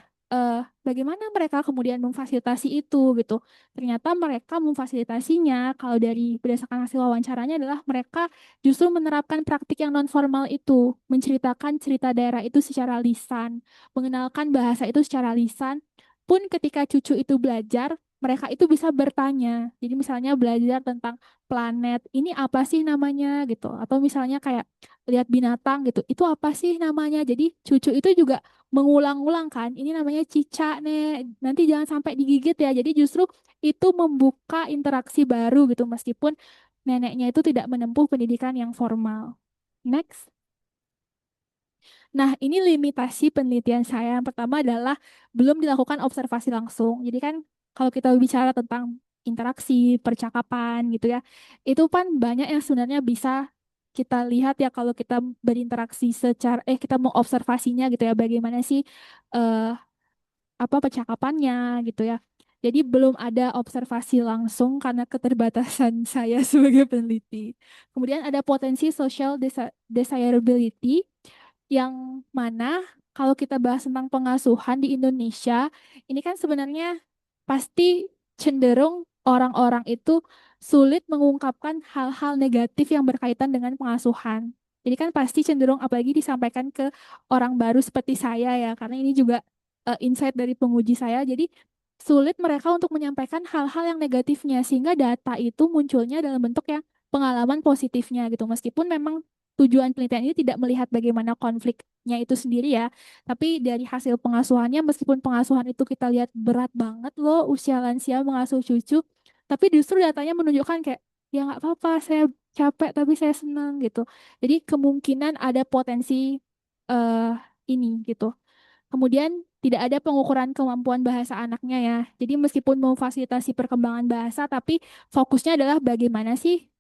bagaimana mereka kemudian memfasilitasi itu gitu. Ternyata mereka memfasilitasinya kalau dari berdasarkan hasil wawancaranya adalah mereka justru menerapkan praktik yang non formal itu, menceritakan cerita daerah itu secara lisan, mengenalkan bahasa itu secara lisan. Pun ketika cucu itu belajar, mereka itu bisa bertanya. Jadi misalnya belajar tentang planet, ini apa sih namanya gitu. Atau misalnya kayak lihat binatang gitu, itu apa sih namanya. Jadi cucu itu juga mengulang-ulang kan, ini namanya cicak nih, nanti jangan sampai digigit ya. Jadi justru itu membuka interaksi baru gitu, meskipun neneknya itu tidak menempuh pendidikan yang formal. Next. Nah, ini limitasi penelitian saya. Yang pertama adalah belum dilakukan observasi langsung. Jadi kan kalau kita bicara tentang interaksi, percakapan gitu ya, itu kan banyak yang sebenarnya bisa kita lihat ya kalau kita berinteraksi secara, kita mau observasinya gitu ya, bagaimana sih eh, apa percakapannya gitu ya. Jadi belum ada observasi langsung karena keterbatasan saya sebagai peneliti. Kemudian ada potensi social desirability yang mana kalau kita bahas tentang pengasuhan di Indonesia, ini kan sebenarnya pasti cenderung orang-orang itu sulit mengungkapkan hal-hal negatif yang berkaitan dengan pengasuhan. Jadi kan pasti cenderung apalagi disampaikan ke orang baru seperti saya ya, karena ini juga insight dari penguji saya. Jadi sulit mereka untuk menyampaikan hal-hal yang negatifnya sehingga data itu munculnya dalam bentuk yang pengalaman positifnya gitu. Meskipun memang tujuan penelitian ini tidak melihat bagaimana konfliknya itu sendiri ya, tapi dari hasil pengasuhannya, meskipun pengasuhan itu kita lihat berat banget loh, usia lansia mengasuh cucu, tapi justru datanya menunjukkan kayak, ya nggak apa-apa, saya capek tapi saya senang gitu. Jadi kemungkinan ada potensi eh ini gitu. Kemudian tidak ada pengukuran kemampuan bahasa anaknya ya. Jadi meskipun memfasilitasi perkembangan bahasa, tapi fokusnya adalah bagaimana sih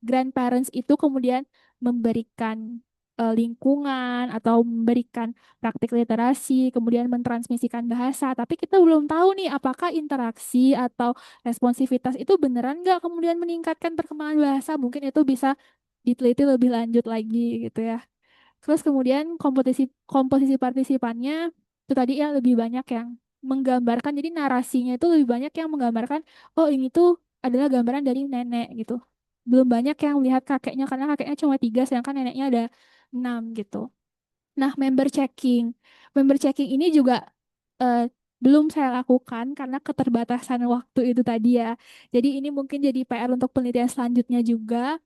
grandparents itu kemudian memberikan lingkungan atau memberikan praktik literasi, kemudian mentransmisikan bahasa. Tapi kita belum tahu nih apakah interaksi atau responsivitas itu beneran nggak kemudian meningkatkan perkembangan bahasa. Mungkin itu bisa diteliti lebih lanjut lagi gitu ya. Terus kemudian komposisi komposisi partisipannya itu tadi ya lebih banyak yang menggambarkan, jadi narasinya itu lebih banyak yang menggambarkan, oh ini tuh adalah gambaran dari nenek gitu. Belum banyak yang melihat kakeknya karena kakeknya cuma tiga sedangkan neneknya ada enam gitu. Nah, member checking. Member checking ini juga eh, belum saya lakukan karena keterbatasan waktu itu tadi ya. Jadi ini mungkin jadi PR untuk penelitian selanjutnya juga.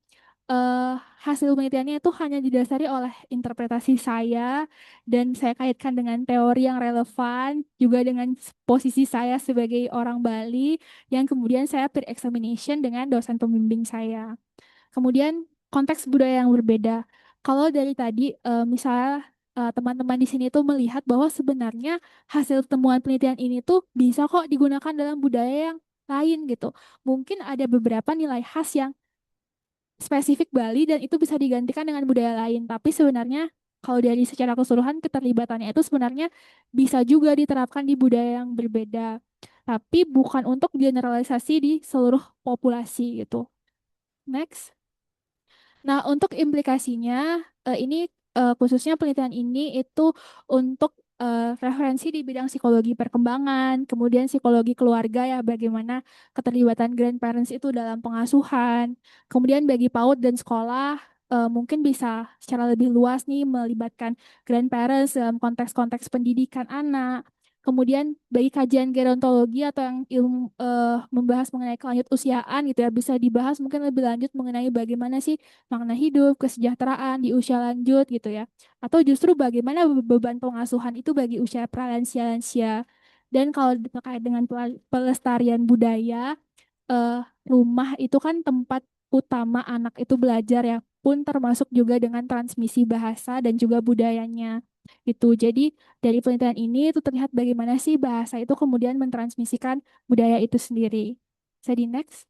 Hasil penelitiannya itu hanya didasari oleh interpretasi saya dan saya kaitkan dengan teori yang relevan juga dengan posisi saya sebagai orang Bali yang kemudian saya peer examination dengan dosen pembimbing saya. Kemudian konteks budaya yang berbeda. Kalau dari tadi misalnya teman-teman di sini tuh melihat bahwa sebenarnya hasil temuan penelitian ini tuh bisa kok digunakan dalam budaya yang lain gitu. Mungkin ada beberapa nilai khas yang spesifik Bali dan itu bisa digantikan dengan budaya lain. Tapi sebenarnya kalau dari secara keseluruhan keterlibatannya itu sebenarnya bisa juga diterapkan di budaya yang berbeda. Tapi bukan untuk generalisasi di seluruh populasi gitu. Next. Nah, untuk implikasinya, ini khususnya penelitian ini itu untuk referensi di bidang psikologi perkembangan, kemudian psikologi keluarga ya, bagaimana keterlibatan grandparents itu dalam pengasuhan, kemudian bagi PAUD dan sekolah mungkin bisa secara lebih luas nih melibatkan grandparents dalam konteks-konteks pendidikan anak. Kemudian bagi kajian gerontologi atau yang ilmu membahas mengenai kelanjut usiaan gitu ya, bisa dibahas mungkin lebih lanjut mengenai bagaimana sih makna hidup, kesejahteraan di usia lanjut gitu ya. Atau justru bagaimana beban pengasuhan itu bagi usia pralansia-lansia. Dan kalau terkait dengan pelestarian budaya, rumah itu kan tempat utama anak itu belajar ya, pun termasuk juga dengan transmisi bahasa dan juga budayanya. Itu. Jadi dari penelitian ini itu terlihat bagaimana sih bahasa itu kemudian mentransmisikan budaya itu sendiri. Bisa di next.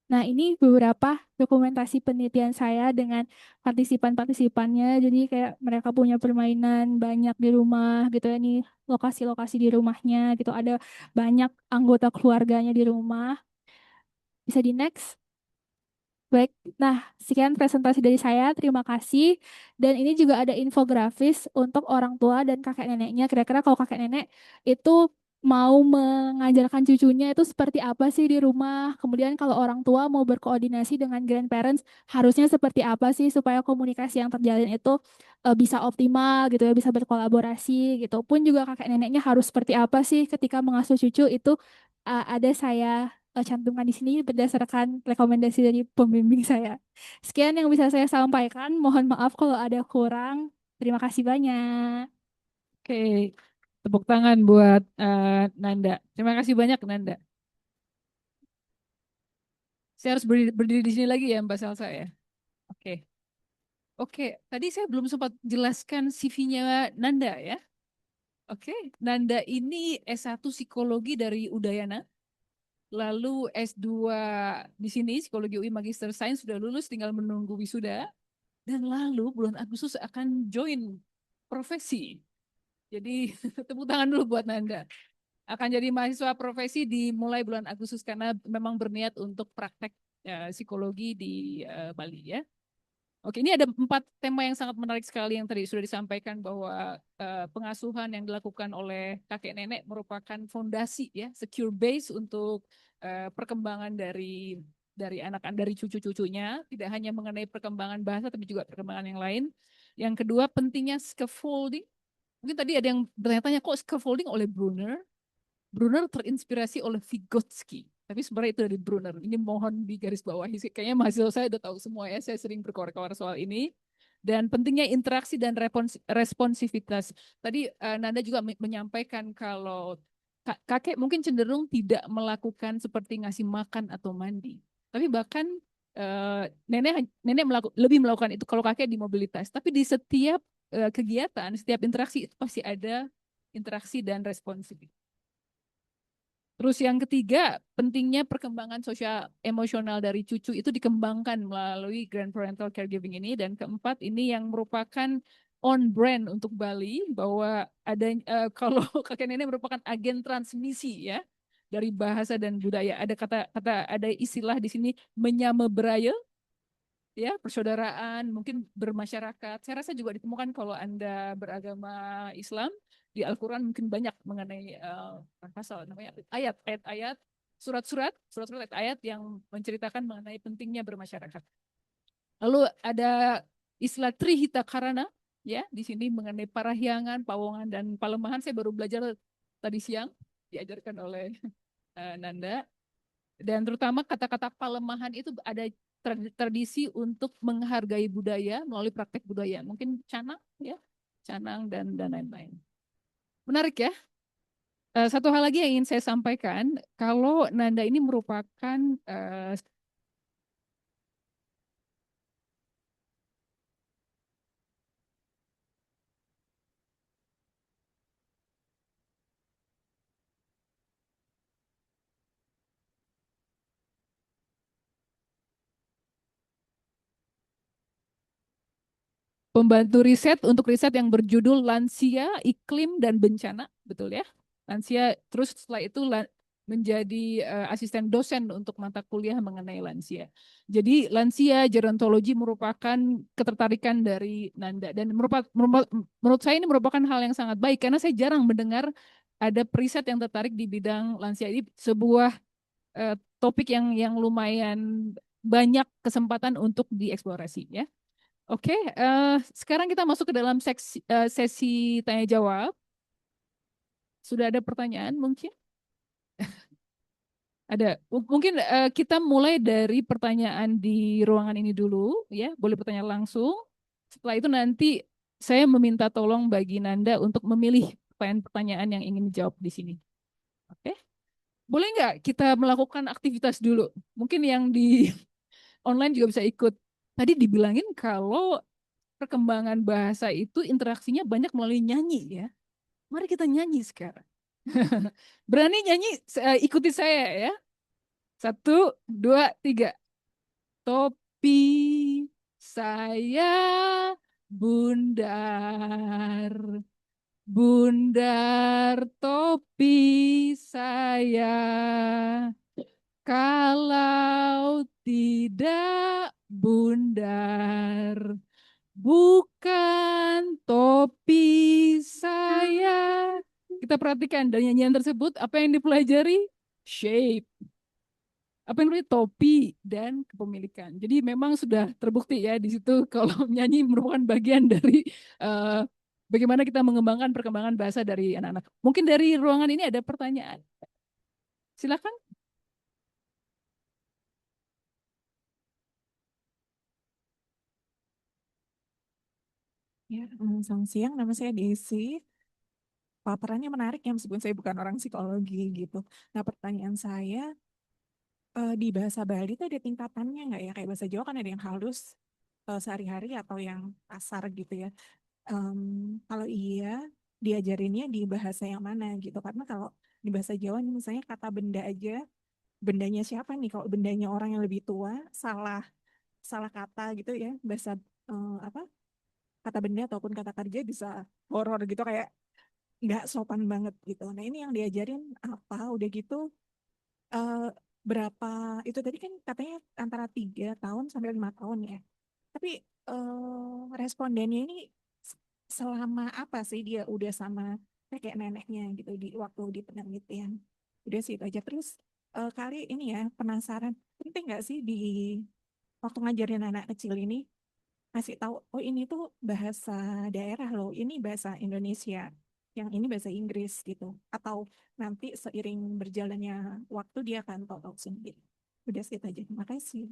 Nah, ini beberapa dokumentasi penelitian saya dengan partisipan-partisipannya. Jadi kayak mereka punya permainan banyak di rumah gitu ya. Ini lokasi-lokasi di rumahnya gitu. Ada banyak anggota keluarganya di rumah. Bisa di next. Baik, nah sekian presentasi dari saya. Terima kasih. Dan ini juga ada infografis untuk orang tua dan kakek neneknya. Kira-kira kalau kakek nenek itu mau mengajarkan cucunya itu seperti apa sih di rumah. Kemudian kalau orang tua mau berkoordinasi dengan grandparents harusnya seperti apa sih supaya komunikasi yang terjalin itu bisa optimal gitu ya, bisa berkolaborasi gitu. Pun juga kakek neneknya harus seperti apa sih ketika mengasuh cucu itu ada saya cantumkan di sini berdasarkan rekomendasi dari pembimbing saya. Sekian yang bisa saya sampaikan. Mohon maaf kalau ada kurang. Terima kasih banyak. Oke, tepuk tangan buat Nanda. Terima kasih banyak Nanda. Saya harus berdiri di sini lagi ya Mbak Salsa ya. Oke. Oke, tadi saya belum sempat jelaskan CV-nya Nanda ya. Oke, Nanda ini S1 Psikologi dari Udayana, lalu S2 di sini Psikologi UI Magister Sains sudah lulus, tinggal menunggu wisuda, dan lalu bulan Agustus akan join profesi. Jadi tepuk tangan dulu buat Nanda. Akan jadi mahasiswa profesi dimulai bulan Agustus karena memang berniat untuk praktek psikologi di Bali ya. Oke, ini ada 4 tema yang sangat menarik sekali yang tadi sudah disampaikan bahwa pengasuhan yang dilakukan oleh kakek nenek merupakan fondasi ya, secure base untuk perkembangan dari dari cucu-cucunya, tidak hanya mengenai perkembangan bahasa tapi juga perkembangan yang lain. Yang kedua, pentingnya scaffolding. Mungkin tadi ada yang bertanya-tanya kok scaffolding oleh Brunner. Brunner terinspirasi oleh Vygotsky. Tapi sebenarnya itu dari Brunner. Ini mohon digarisbawahi. Kayaknya mahasiswa saya udah tahu semua ya. Saya sering berkoar-koar soal ini. Dan pentingnya interaksi dan responsivitas. Tadi Nanda juga menyampaikan kalau kakek mungkin cenderung tidak melakukan seperti ngasih makan atau mandi. Tapi bahkan nenek lebih melakukan itu kalau kakek di mobilitas. Tapi di setiap kegiatan, setiap interaksi itu pasti ada interaksi dan responsivitas. Terus yang ketiga, pentingnya perkembangan sosial emosional dari cucu itu dikembangkan melalui grandparental caregiving ini. Dan keempat, ini yang merupakan on brand untuk Bali, bahwa ada kalau kakek nenek merupakan agen transmisi ya dari bahasa dan budaya. Ada ada istilah di sini menyamebraya ya, persaudaraan, mungkin bermasyarakat. Saya rasa juga ditemukan kalau Anda beragama Islam, di Al-Quran mungkin banyak mengenai pasal namanya ayat-ayat, surat-surat ayat-ayat yang menceritakan mengenai pentingnya bermasyarakat. Lalu ada istilah Trihita Karana, ya, di sini mengenai parahyangan, pawongan, dan palemahan. Saya baru belajar tadi siang, diajarkan oleh Nanda. Dan terutama kata-kata palemahan itu ada tradisi untuk menghargai budaya melalui praktek budaya. Mungkin canang ya, canang dan lain-lain. Menarik ya. Satu hal lagi yang ingin saya sampaikan, kalau Nanda ini merupakan pembantu riset untuk riset yang berjudul Lansia, Iklim, dan Bencana, betul ya? Lansia, terus setelah itu menjadi asisten dosen untuk mata kuliah mengenai lansia. Jadi lansia gerontologi merupakan ketertarikan dari Nanda, dan menurut saya ini merupakan hal yang sangat baik karena saya jarang mendengar ada periset yang tertarik di bidang lansia. Ini sebuah topik yang lumayan banyak kesempatan untuk dieksplorasi ya. Oke, sekarang kita masuk ke dalam sesi tanya jawab. Sudah ada pertanyaan mungkin? Ada. Mungkin kita mulai dari pertanyaan di ruangan ini dulu, ya. Boleh bertanya langsung. Setelah itu nanti saya meminta tolong bagi Nanda untuk memilih pertanyaan-pertanyaan yang ingin dijawab di sini. Oke? Boleh nggak kita melakukan aktivitas dulu? Mungkin yang di online juga bisa ikut. Tadi dibilangin kalau perkembangan bahasa itu interaksinya banyak melalui nyanyi ya. Mari kita nyanyi sekarang. Berani nyanyi? Ikuti saya ya. 1, 2, 3. Topi saya bundar. Bundar topi saya. Kalau tidak bundar, bukan topi saya. kita perhatikan dari nyanyian tersebut, apa yang dipelajari? Shape. Apa yang namanya topi dan kepemilikan. Jadi memang sudah terbukti ya di situ kalau nyanyi merupakan bagian dari bagaimana kita mengembangkan perkembangan bahasa dari anak-anak. Mungkin dari ruangan ini ada pertanyaan. Silakan. Ya, selamat siang. Nama saya Desi. Paparannya menarik ya meskipun saya bukan orang psikologi gitu. Nah, pertanyaan saya di bahasa Bali itu ada tingkatannya nggak ya? Kayak bahasa Jawa kan ada yang halus sehari-hari atau yang kasar gitu ya. Kalau iya, diajarinnya di bahasa yang mana gitu? Karena kalau di bahasa Jawa nih misalnya kata benda aja, bendanya siapa nih? Kalau bendanya orang yang lebih tua, salah salah kata gitu ya, bahasa apa? Kata benda ataupun kata kerja bisa horor gitu kayak nggak sopan banget gitu. Nah ini yang diajarin apa? Udah gitu eh, berapa itu tadi kan katanya antara 3 tahun sampai 5 tahun ya. Tapi respondennya ini selama apa sih dia udah sama kakek neneknya gitu di waktu di penelitian. Udah sih itu aja. Terus kali ini ya penasaran penting nggak sih di waktu ngajarin anak kecil ini ngasih tahu oh ini tuh bahasa daerah loh, ini bahasa Indonesia, yang ini bahasa Inggris gitu. Atau nanti seiring berjalannya waktu dia akan tahu sendiri. Udah segitu aja. Terima kasih.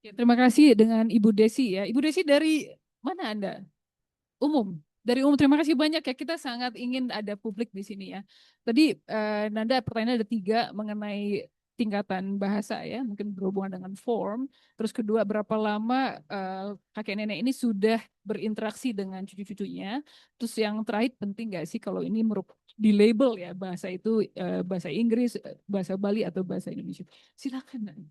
Ya, terima kasih dengan Ibu Desi ya. Ibu Desi dari mana Anda? Umum. Dari umum, terima kasih banyak ya. Kita sangat ingin ada publik di sini ya. Tadi Nanda pertanyaan ada 3 mengenai tingkatan bahasa ya, mungkin berhubungan dengan form. Terus kedua, berapa lama kakek nenek ini sudah berinteraksi dengan cucu-cucunya. Terus yang terakhir penting nggak sih kalau ini di label ya bahasa itu bahasa Inggris, bahasa Bali atau bahasa Indonesia. Silakan. Nanda.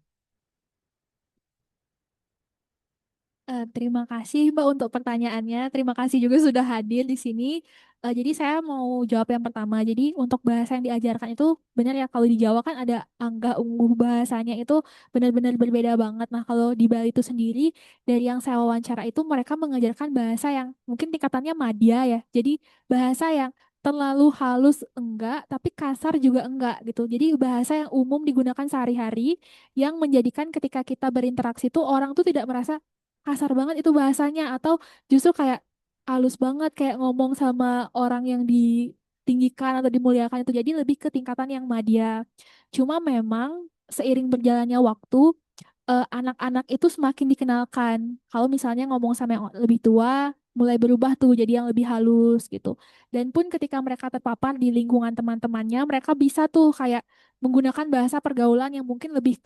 Terima kasih Mbak untuk pertanyaannya. Terima kasih juga sudah hadir di sini. Jadi saya mau jawab yang pertama. Jadi untuk bahasa yang diajarkan itu benar ya kalau di Jawa kan ada angga ungguh bahasanya itu benar-benar berbeda banget. Nah kalau di Bali itu sendiri dari yang saya wawancara itu mereka mengajarkan bahasa yang mungkin tingkatannya madya ya. Jadi bahasa yang terlalu halus enggak, tapi kasar juga enggak gitu. Jadi bahasa yang umum digunakan sehari-hari yang menjadikan ketika kita berinteraksi tuh orang tuh tidak merasa kasar banget itu bahasanya atau justru kayak halus banget kayak ngomong sama orang yang ditinggikan atau dimuliakan itu jadi lebih ke tingkatan yang madya. Cuma memang seiring berjalannya waktu anak-anak itu semakin dikenalkan. Kalau misalnya ngomong sama yang lebih tua, mulai berubah tuh jadi yang lebih halus gitu. Dan pun ketika mereka terpapar di lingkungan teman-temannya, mereka bisa tuh kayak menggunakan bahasa pergaulan yang mungkin lebih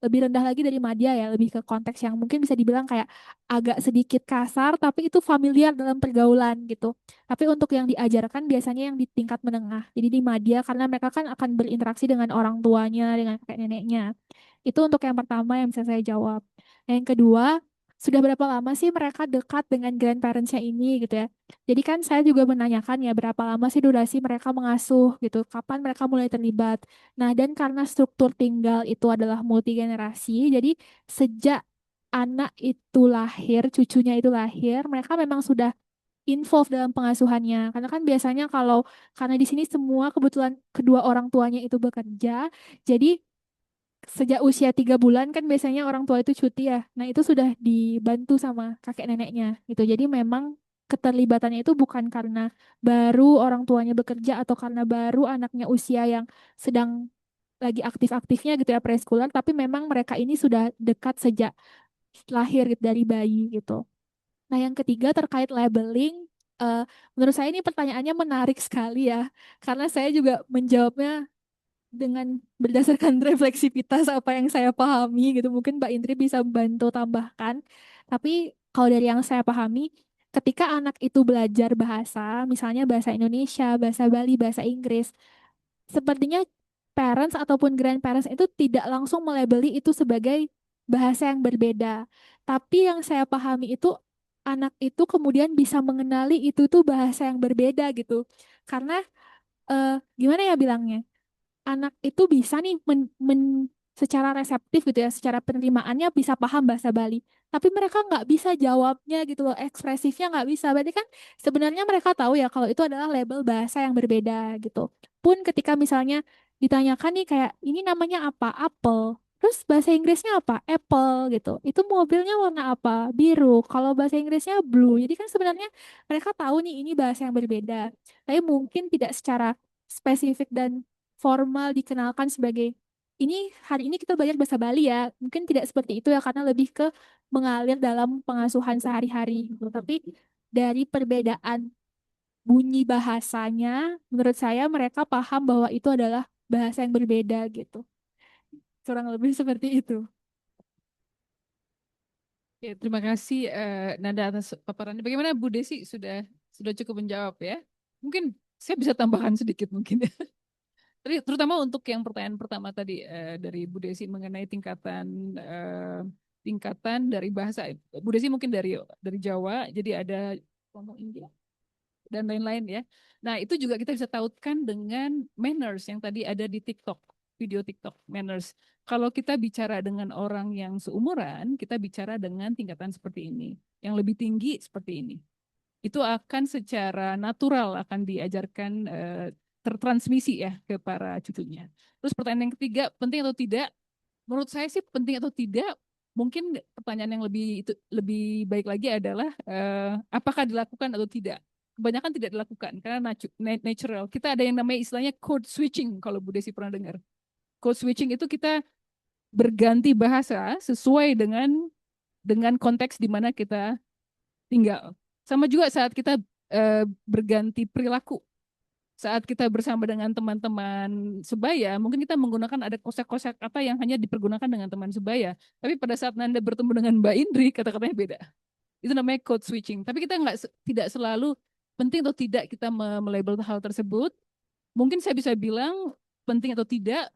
rendah lagi dari madya ya, lebih ke konteks yang mungkin bisa dibilang kayak agak sedikit kasar, tapi itu familiar dalam pergaulan gitu. Tapi untuk yang diajarkan biasanya yang di tingkat menengah. Jadi di madya karena mereka kan akan berinteraksi dengan orang tuanya, dengan kakek neneknya. Itu untuk yang pertama yang bisa saya jawab. Yang kedua, sudah berapa lama sih mereka dekat dengan grandparents-nya ini gitu ya. Jadi kan saya juga menanyakan ya berapa lama sih durasi mereka mengasuh gitu, kapan mereka mulai terlibat. Nah, dan karena struktur tinggal itu adalah multi generasi, jadi sejak anak itu lahir, cucunya itu lahir, mereka memang sudah involved dalam pengasuhannya. Karena kan biasanya karena di sini semua kebetulan kedua orang tuanya itu bekerja, jadi sejak usia 3 bulan kan biasanya orang tua itu cuti ya. Nah itu sudah dibantu sama kakek neneknya gitu. Jadi memang keterlibatannya itu bukan karena baru orang tuanya bekerja atau karena baru anaknya usia yang sedang lagi aktif-aktifnya gitu ya preschooler, tapi memang mereka ini sudah dekat sejak lahir gitu, dari bayi gitu. Nah yang ketiga terkait labeling, eh, menurut saya ini pertanyaannya menarik sekali ya, karena saya juga menjawabnya dengan berdasarkan refleksivitas apa yang saya pahami gitu. Mungkin Mbak Indri bisa bantu tambahkan. Tapi kalau dari yang saya pahami, ketika anak itu belajar bahasa, misalnya bahasa Indonesia, bahasa Bali, bahasa Inggris, sepertinya parents ataupun grandparents itu tidak langsung melabeli itu sebagai bahasa yang berbeda. Tapi yang saya pahami itu anak itu kemudian bisa mengenali itu tuh bahasa yang berbeda gitu. Karena gimana ya bilangnya? Anak itu bisa nih secara reseptif gitu ya, secara penerimaannya bisa paham bahasa Bali. Tapi mereka nggak bisa jawabnya gitu loh, ekspresifnya nggak bisa. Berarti kan sebenarnya mereka tahu ya kalau itu adalah label bahasa yang berbeda gitu. Pun ketika misalnya ditanyakan nih kayak ini namanya apa? Apple. Terus bahasa Inggrisnya apa? Apple gitu. Itu mobilnya warna apa? Biru. Kalau bahasa Inggrisnya blue. Jadi kan sebenarnya mereka tahu nih ini bahasa yang berbeda. Tapi mungkin tidak secara spesifik dan formal dikenalkan sebagai ini hari ini kita belajar bahasa Bali ya. Mungkin tidak seperti itu ya karena lebih ke mengalir dalam pengasuhan sehari-hari gitu. Tapi dari perbedaan bunyi bahasanya, menurut saya mereka paham bahwa itu adalah bahasa yang berbeda gitu. Kurang lebih seperti itu. Ya, terima kasih Nanda atas paparannya. Bagaimana Bu Desi sudah cukup menjawab ya? Mungkin saya bisa tambahkan sedikit mungkin ya. Terutama untuk yang pertanyaan pertama tadi dari Bu Desi mengenai tingkatan dari bahasa. Bu Desi mungkin dari Jawa, jadi ada ngomong India dan lain-lain ya. Nah, itu juga kita bisa tautkan dengan manners yang tadi ada di TikTok, video TikTok manners. Kalau kita bicara dengan orang yang seumuran, kita bicara dengan tingkatan seperti ini. Yang lebih tinggi seperti ini. Itu akan secara natural akan diajarkan tertransmisi ya ke para cucunya. Terus pertanyaan yang ketiga, penting atau tidak? Menurut saya sih penting atau tidak. Mungkin pertanyaan yang lebih baik lagi adalah apakah dilakukan atau tidak. Kebanyakan tidak dilakukan karena natural. Kita ada yang namanya istilahnya code switching kalau Bu Desi pernah dengar. Code switching itu kita berganti bahasa sesuai dengan konteks di mana kita tinggal. Sama juga saat kita berganti perilaku. Saat kita bersama dengan teman-teman sebaya, mungkin kita menggunakan ada kosak-kosak kata yang hanya dipergunakan dengan teman sebaya. Tapi pada saat Nanda bertemu dengan Mbak Indri, kata-katanya beda. Itu namanya code switching. Tapi kita tidak selalu penting atau tidak kita melabel hal tersebut. Mungkin saya bisa bilang penting atau tidak,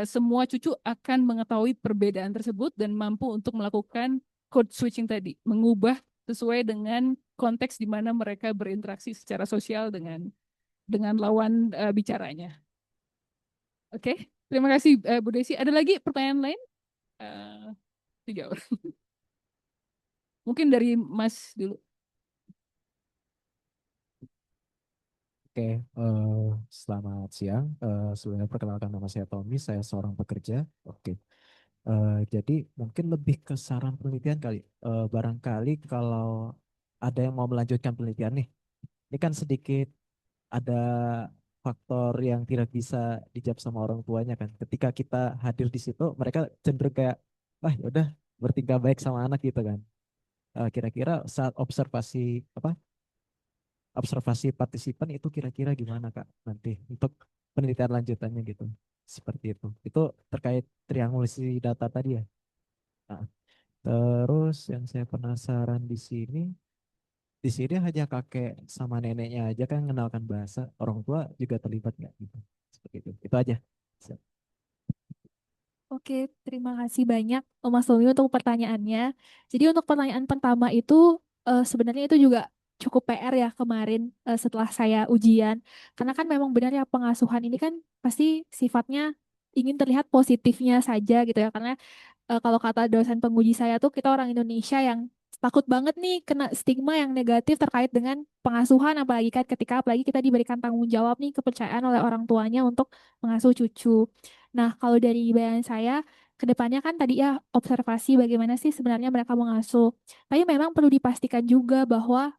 semua cucu akan mengetahui perbedaan tersebut dan mampu untuk melakukan code switching tadi, mengubah sesuai dengan konteks di mana mereka berinteraksi secara sosial dengan lawan bicaranya. Oke, terima kasih Bu Desi. Ada lagi pertanyaan lain? Tiga orang. Mungkin dari Mas dulu. Oke, selamat siang. Sebelumnya perkenalkan nama saya Tommy, saya seorang pekerja. Oke, jadi mungkin lebih ke saran penelitian kali. Barangkali kalau ada yang mau melanjutkan penelitian nih, ini kan sedikit ada faktor yang tidak bisa dijawab sama orang tuanya kan. Ketika kita hadir di situ, mereka cenderung kayak, ah yaudah bertingkah baik sama anak gitu kan. Kira-kira saat observasi partisipan itu kira-kira gimana Kak nanti untuk penelitian lanjutannya gitu. Seperti itu. Itu terkait triangulasi data tadi ya. Nah, terus yang saya penasaran di sini hanya kakek sama neneknya aja kan mengenalkan bahasa, orang tua juga terlibat nggak gitu. Seperti itu. Itu aja. Siap. Oke, terima kasih banyak Mas Tommy untuk pertanyaannya. Jadi untuk pertanyaan pertama itu sebenarnya itu juga cukup PR ya kemarin setelah saya ujian. Karena kan memang benar ya pengasuhan ini kan pasti sifatnya ingin terlihat positifnya saja gitu ya. Karena kalau kata dosen penguji saya tuh kita orang Indonesia yang takut banget nih kena stigma yang negatif terkait dengan pengasuhan apalagi kan ketika apalagi kita diberikan tanggung jawab nih kepercayaan oleh orang tuanya untuk mengasuh cucu. Nah, kalau dari bayangan saya kedepannya kan tadi ya observasi bagaimana sih sebenarnya mereka mengasuh. Tapi memang perlu dipastikan juga bahwa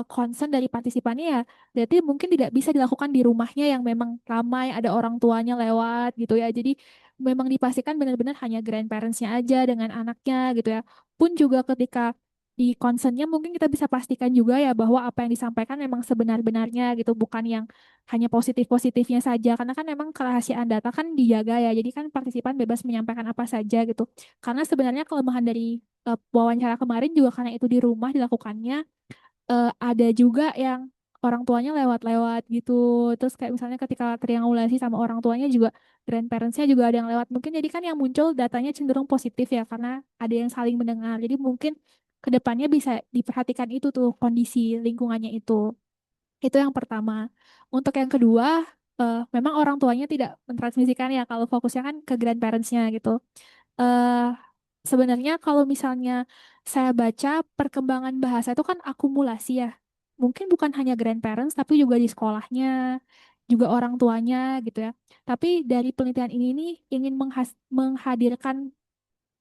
concern dari partisipannya ya berarti mungkin tidak bisa dilakukan di rumahnya yang memang ramai ada orang tuanya lewat gitu ya jadi memang dipastikan benar-benar hanya grandparents-nya aja dengan anaknya gitu ya pun juga ketika di concernnya mungkin kita bisa pastikan juga ya bahwa apa yang disampaikan memang sebenar-benarnya gitu bukan yang hanya positif-positifnya saja karena kan memang kerahasiaan data kan dijaga ya jadi kan partisipan bebas menyampaikan apa saja gitu karena sebenarnya kelemahan dari wawancara kemarin juga karena itu di rumah dilakukannya ada juga yang orang tuanya lewat-lewat gitu. Terus kayak misalnya ketika triangulasi sama orang tuanya juga grandparents-nya juga ada yang lewat. Mungkin jadi kan yang muncul datanya cenderung positif ya karena ada yang saling mendengar. Jadi mungkin kedepannya bisa diperhatikan itu tuh kondisi lingkungannya itu. Itu yang pertama. Untuk yang kedua, memang orang tuanya tidak mentransmisikan ya kalau fokusnya kan ke grandparents-nya gitu. eh Sebenarnya kalau misalnya saya baca perkembangan bahasa itu kan akumulasi ya. Mungkin bukan hanya grandparents tapi juga di sekolahnya, juga orang tuanya gitu ya. Tapi dari penelitian ini nih ingin menghadirkan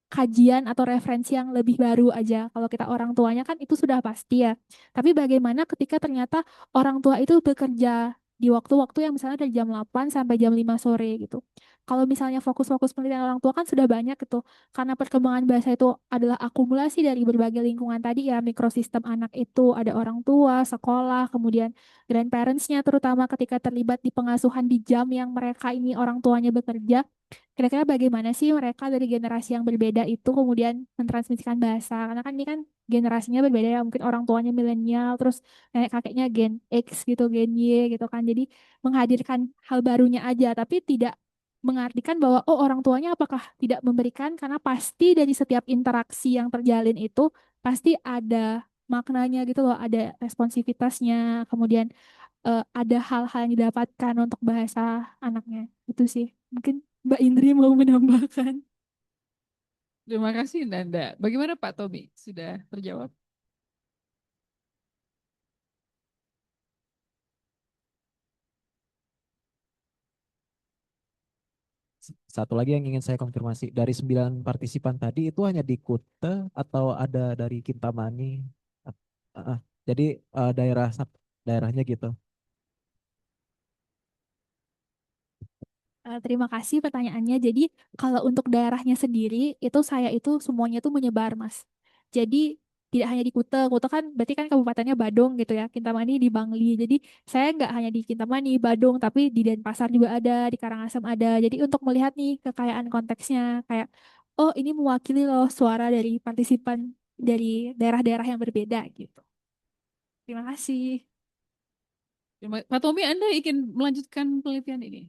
kajian atau referensi yang lebih baru aja. Kalau kita orang tuanya kan itu sudah pasti ya. Tapi bagaimana ketika ternyata orang tua itu bekerja di waktu-waktu yang misalnya dari jam 8 sampai jam 5 sore gitu. Kalau misalnya fokus-fokus penelitian orang tua kan sudah banyak gitu. Karena perkembangan bahasa itu adalah akumulasi dari berbagai lingkungan tadi ya. Mikrosistem anak itu ada orang tua, sekolah, kemudian grandparents-nya terutama ketika terlibat di pengasuhan di jam yang mereka ini orang tuanya bekerja. Kira-kira bagaimana sih mereka dari generasi yang berbeda itu kemudian mentransmisikan bahasa? Karena kan ini kan generasinya berbeda ya, mungkin orang tuanya milenial, terus nenek kakeknya Gen X gitu, Gen Y gitu kan. Jadi menghadirkan hal barunya aja, tapi tidak mengartikan bahwa oh orang tuanya apakah tidak memberikan, karena pasti dari setiap interaksi yang terjalin itu pasti ada maknanya gitu loh, ada responsivitasnya, kemudian ada hal-hal yang didapatkan untuk bahasa anaknya. Itu sih. Mungkin Mbak Indri mau menambahkan. Terima kasih Nanda. Bagaimana Pak Tommy? Sudah terjawab? Satu lagi yang ingin saya konfirmasi, dari 9 partisipan tadi itu hanya di Kute atau ada dari Kintamani? Ah, ah. Jadi daerahnya gitu. Terima kasih pertanyaannya. Jadi kalau untuk daerahnya sendiri itu saya itu semuanya tuh menyebar Mas. Jadi tidak hanya di Kute, Kute kan berarti kan kabupatennya Badung gitu ya, Kintamani di Bangli. Jadi saya nggak hanya di Kintamani, Badung, tapi di Denpasar juga ada, di Karangasem ada. Jadi untuk melihat nih kekayaan konteksnya, kayak oh ini mewakili loh suara dari partisipan dari daerah-daerah yang berbeda gitu. Terima kasih. Pak Tommy, Anda ingin melanjutkan penelitian ini?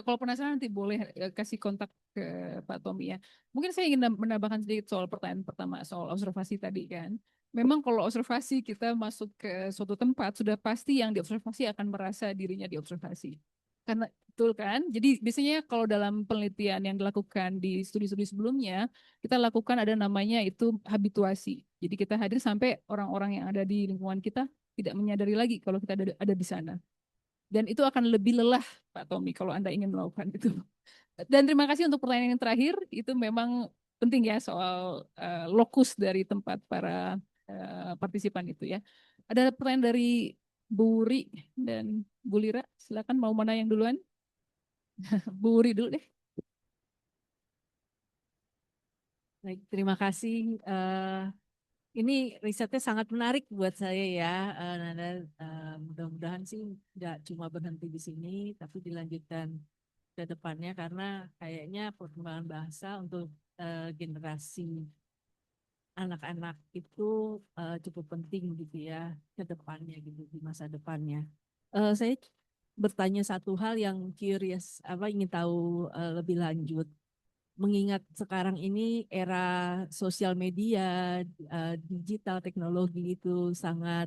Kalau penasaran nanti boleh kasih kontak ke Pak Tommy ya. Mungkin saya ingin menambahkan sedikit soal pertanyaan pertama soal observasi tadi kan. Memang kalau observasi kita masuk ke suatu tempat sudah pasti yang diobservasi akan merasa dirinya diobservasi. Karena betul kan? Jadi biasanya kalau dalam penelitian yang dilakukan di studi-studi sebelumnya, kita lakukan ada namanya itu habituasi. Jadi kita hadir sampai orang-orang yang ada di lingkungan kita tidak menyadari lagi kalau kita ada di sana. Dan itu akan lebih lelah, Pak Tommy, kalau Anda ingin melakukan itu. Dan terima kasih untuk pertanyaan yang terakhir. Itu memang penting ya soal lokus dari tempat para partisipan itu ya. Ada pertanyaan dari Bu Uri dan Bu Lira. Silakan mau mana yang duluan? Bu Uri dulu deh. Baik, terima kasih. Ini risetnya sangat menarik buat saya ya, Nanda. Mudah-mudahan sih nggak cuma berhenti di sini, tapi dilanjutkan ke depannya karena kayaknya perkembangan bahasa untuk generasi anak-anak itu cukup penting gitu ya ke depannya gitu di masa depannya. Saya bertanya satu hal yang curious, ingin tahu lebih lanjut. Mengingat sekarang ini era sosial media, digital teknologi itu sangat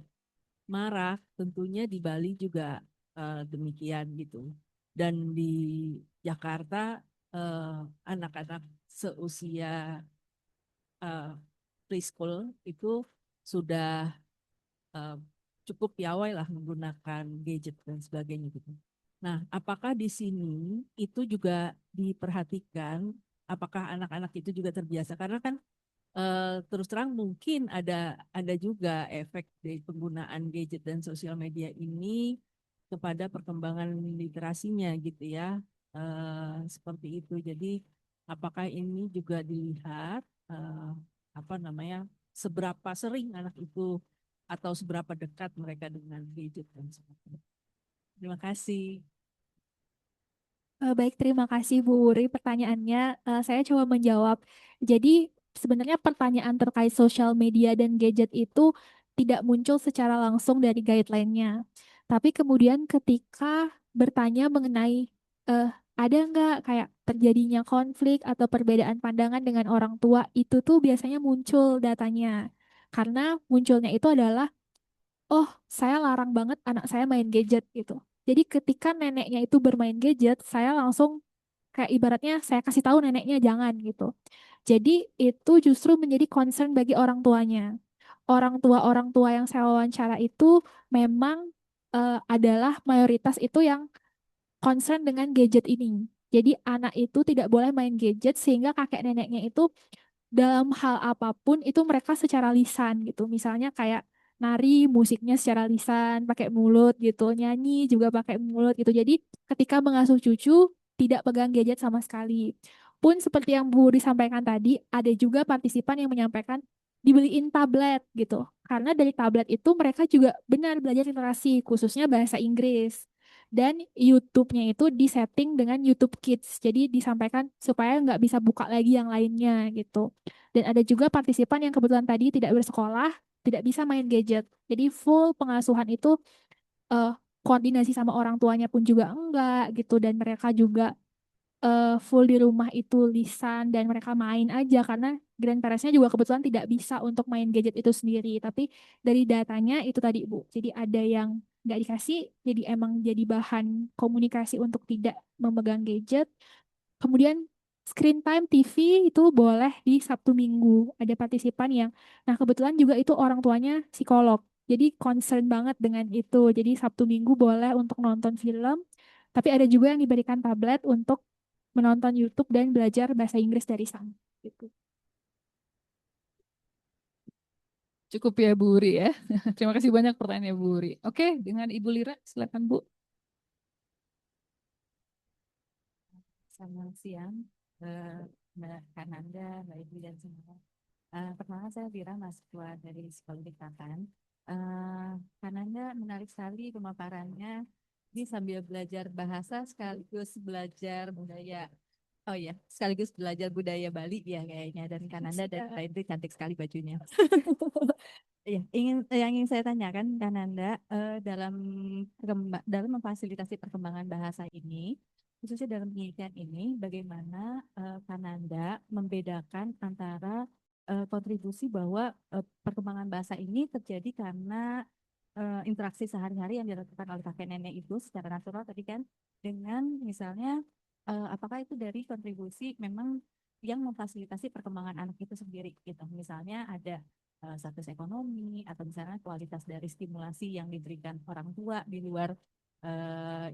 marak, tentunya di Bali juga demikian gitu. Dan di Jakarta anak-anak seusia preschool itu sudah uh, cukup piawai lah menggunakan gadget dan sebagainya gitu. Nah, apakah di sini itu juga diperhatikan? Apakah anak-anak itu juga terbiasa? Karena kan terus terang mungkin ada juga efek dari penggunaan gadget dan sosial media ini kepada perkembangan literasinya gitu ya, seperti itu. Jadi apakah ini juga dilihat apa namanya seberapa sering anak itu atau seberapa dekat mereka dengan gadget dan sebagainya. Terima kasih. Baik, terima kasih Bu Wuri pertanyaannya. Saya coba menjawab. Jadi sebenarnya pertanyaan terkait sosial media dan gadget itu tidak muncul secara langsung dari guideline-nya. Tapi kemudian ketika bertanya mengenai ada nggak kayak terjadinya konflik atau perbedaan pandangan dengan orang tua, itu tuh biasanya muncul datanya. Karena munculnya itu adalah oh saya larang banget anak saya main gadget gitu. Jadi ketika neneknya itu bermain gadget, saya langsung kayak ibaratnya saya kasih tahu neneknya jangan gitu. Jadi itu justru menjadi concern bagi orang tuanya. Orang tua yang saya wawancara itu memang adalah mayoritas itu yang concern dengan gadget ini. Jadi anak itu tidak boleh main gadget sehingga kakek neneknya itu dalam hal apapun itu mereka secara lisan gitu. Misalnya kayak nari musiknya secara lisan, pakai mulut gitu, nyanyi juga pakai mulut gitu. Jadi ketika mengasuh cucu tidak pegang gadget sama sekali. Pun seperti yang Bu disampaikan tadi, ada juga partisipan yang menyampaikan dibeliin tablet gitu. Karena dari tablet itu mereka juga benar belajar literasi, khususnya bahasa Inggris. Dan YouTube-nya itu disetting dengan YouTube Kids. Jadi disampaikan supaya nggak bisa buka lagi yang lainnya gitu. Dan ada juga partisipan yang kebetulan tadi tidak bersekolah, tidak bisa main gadget. Jadi full pengasuhan itu koordinasi sama orang tuanya pun juga enggak gitu. Dan mereka juga full di rumah itu lisan dan mereka main aja karena grandparentsnya juga kebetulan tidak bisa untuk main gadget itu sendiri. Tapi dari datanya itu tadi Bu, jadi ada yang nggak dikasih, jadi emang jadi bahan komunikasi untuk tidak memegang gadget. Kemudian screen time TV itu boleh di Sabtu Minggu. Ada partisipan yang, nah kebetulan juga itu orang tuanya psikolog. Jadi concern banget dengan itu. Jadi Sabtu Minggu boleh untuk nonton film, tapi ada juga yang diberikan tablet untuk menonton YouTube dan belajar bahasa Inggris dari sana. Gitu. Cukup ya Bu Uri ya. Terima kasih banyak pertanyaannya Bu Uri. Oke, dengan Ibu Lira, silakan Bu. Selamat siang, Mbak Kananda, Mbak Ibu dan semua. Pertama saya Lira, mahasiswa dari Psikologi Tatan. Kananda menarik sekali pemaparannya. Ini sambil belajar bahasa sekaligus belajar budaya. Oh ya, sekaligus belajar budaya Bali ya kayaknya. Dan Kananda dan Mbak Indri cantik sekali bajunya. Iya, yang ingin saya tanyakan Kananda dalam memfasilitasi perkembangan bahasa ini, khususnya dalam penelitian ini, bagaimana Kananda membedakan antara kontribusi bahwa perkembangan bahasa ini terjadi karena interaksi sehari-hari yang dilakukan oleh kakek nenek itu secara natural tadi kan, dengan misalnya apakah itu dari kontribusi memang yang memfasilitasi perkembangan anak itu sendiri gitu. Misalnya ada status ekonomi atau misalnya kualitas dari stimulasi yang diberikan orang tua di luar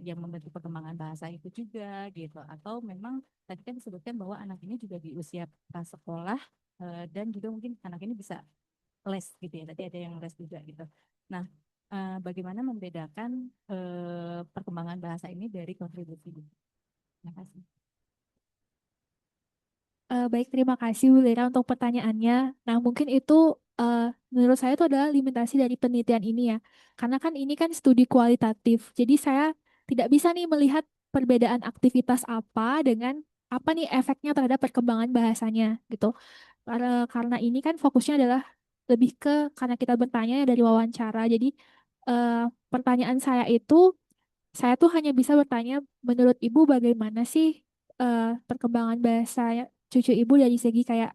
yang membentuk perkembangan bahasa itu juga gitu, atau memang tadi kan disebutkan bahwa anak ini juga di usia prasekolah dan juga mungkin anak ini bisa les gitu ya, tadi ada yang les juga gitu. Nah, bagaimana membedakan perkembangan bahasa ini dari kontribusi? Terima kasih. Baik, terima kasih Bu Lira untuk pertanyaannya. Nah, mungkin itu menurut saya itu adalah limitasi dari penelitian ini ya. Karena kan ini kan studi kualitatif. Jadi saya tidak bisa nih melihat perbedaan aktivitas apa dengan apa nih efeknya terhadap perkembangan bahasanya gitu. Karena ini kan fokusnya adalah lebih ke karena kita bertanya dari wawancara. Jadi pertanyaan saya tuh hanya bisa bertanya, menurut Ibu bagaimana sih perkembangan bahasa cucu Ibu dari segi kayak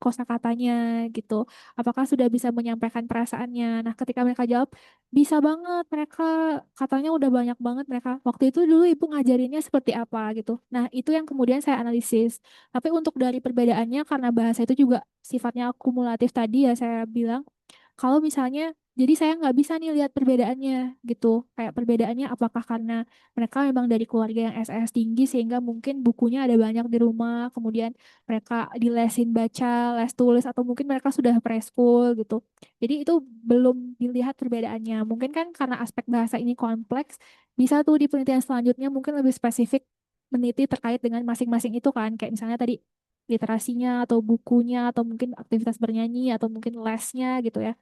kosakatanya gitu. Apakah sudah bisa menyampaikan perasaannya? Nah, ketika mereka jawab, bisa banget mereka katanya udah banyak banget mereka. Waktu itu dulu Ibu ngajarinnya seperti apa gitu. Nah, itu yang kemudian saya analisis. Tapi untuk dari perbedaannya karena bahasa itu juga sifatnya akumulatif tadi ya saya bilang kalau misalnya, jadi saya nggak bisa nih lihat perbedaannya gitu. Kayak perbedaannya apakah karena mereka memang dari keluarga yang SES tinggi sehingga mungkin bukunya ada banyak di rumah, kemudian mereka dilesin baca, les tulis, atau mungkin mereka sudah preschool gitu. Jadi itu belum dilihat perbedaannya. Mungkin kan karena aspek bahasa ini kompleks, bisa tuh di penelitian selanjutnya mungkin lebih spesifik meneliti terkait dengan masing-masing itu kan. Kayak misalnya tadi literasinya atau bukunya atau mungkin aktivitas bernyanyi atau mungkin lesnya gitu ya.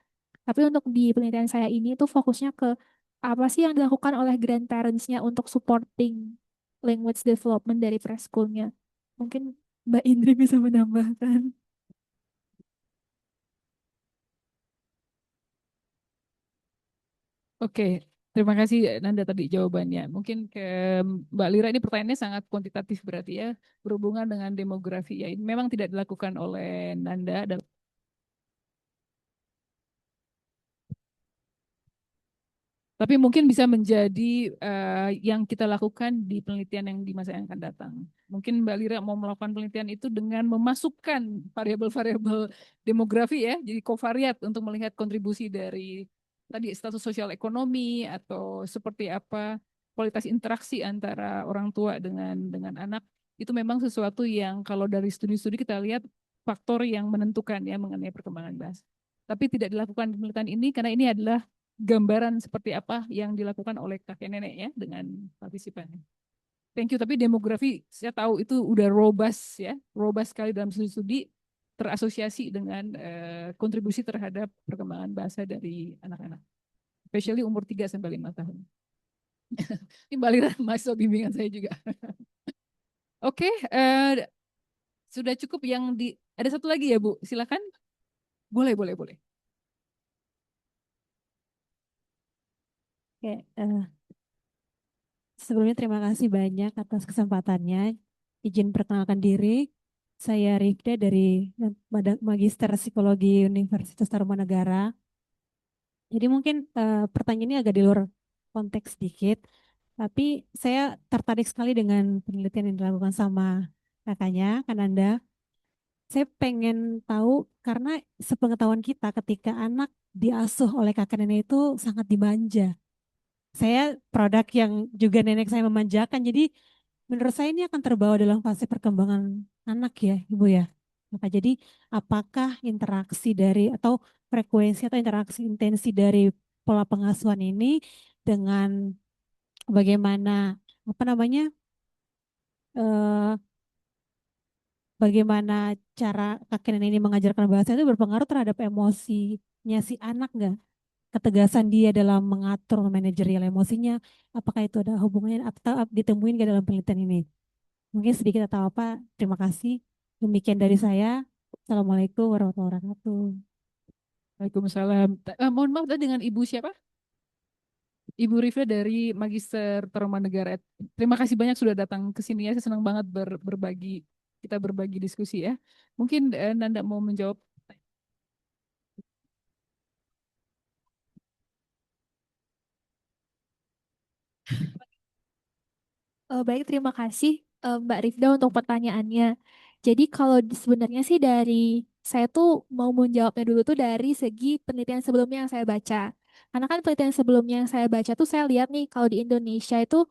Tapi untuk di penelitian saya ini tuh fokusnya ke apa sih yang dilakukan oleh grandparents-nya untuk supporting language development dari preschoolnya. Mungkin Mbak Indri bisa menambahkan. Oke, terima kasih Nanda tadi jawabannya. Mungkin ke Mbak Lira ini pertanyaannya sangat kuantitatif berarti ya, berhubungan dengan demografi ya. Ini memang tidak dilakukan oleh Nanda. Tapi mungkin bisa menjadi yang kita lakukan di penelitian yang di masa yang akan datang. Mungkin Mbak Lira mau melakukan penelitian itu dengan memasukkan variabel-variabel demografi ya, jadi kovariat untuk melihat kontribusi dari tadi status sosial ekonomi atau seperti apa kualitas interaksi antara orang tua dengan anak. Itu memang sesuatu yang kalau dari studi-studi kita lihat faktor yang menentukan ya mengenai perkembangan bahasa. Tapi tidak dilakukan penelitian ini karena ini adalah gambaran seperti apa yang dilakukan oleh kakek nenek ya dengan partisipannya. Thank you. Tapi demografi saya tahu itu udah robust ya, robust sekali dalam studi-studi terasosiasi dengan kontribusi terhadap perkembangan bahasa dari anak-anak, especially umur 3 sampai 5 tahun. Ini Mbak Lira masuk bimbingan saya juga. Oke, sudah cukup yang di ada satu lagi ya Bu, silakan. Boleh. Oke, sebelumnya terima kasih banyak atas kesempatannya. Izin perkenalkan diri, saya Rifda dari Magister Psikologi Universitas Tarumanegara. Jadi mungkin pertanyaan ini agak di luar konteks sedikit, tapi saya tertarik sekali dengan penelitian yang dilakukan sama kakaknya, Kananda. Saya pengen tahu karena sepengetahuan kita ketika anak diasuh oleh kakek nenek itu sangat dimanja. Saya produk yang juga nenek saya memanjakan. Jadi menurut saya ini akan terbawa dalam fase perkembangan anak ya, Ibu ya. Maka jadi apakah interaksi dari atau frekuensi atau interaksi intensi dari pola pengasuhan ini dengan bagaimana apa namanya eh, bagaimana cara kakek nenek ini mengajarkan bahasa itu berpengaruh terhadap emosinya si anak nggak? Ketegasan dia dalam mengatur, memanajerial emosinya, apakah itu ada hubungannya atau ditemuin ke dalam penelitian ini? Mungkin sedikit atau apa, terima kasih. Demikian dari saya. Assalamualaikum warahmatullahi wabarakatuh. Waalaikumsalam. Mohon maaf tadi dengan Ibu siapa? Ibu Rifda dari Magister Tarumanegara. Terima kasih banyak sudah datang ke sini ya. Saya senang banget kita berbagi diskusi ya. Mungkin Nanda mau menjawab. Baik, terima kasih Mbak Rifda untuk pertanyaannya. Jadi kalau sebenarnya sih dari saya tuh mau menjawabnya dulu tuh dari segi penelitian sebelumnya yang saya baca. Karena kan penelitian sebelumnya yang saya baca tuh saya lihat nih kalau di Indonesia itu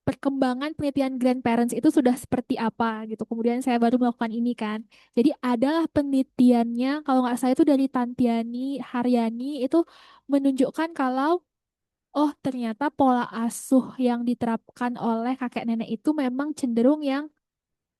perkembangan penelitian grandparents itu sudah seperti apa gitu. Kemudian saya baru melakukan ini kan. Jadi adalah penelitiannya kalau nggak salah itu dari Tantiani Haryani itu menunjukkan kalau oh, ternyata pola asuh yang diterapkan oleh kakek nenek itu memang cenderung yang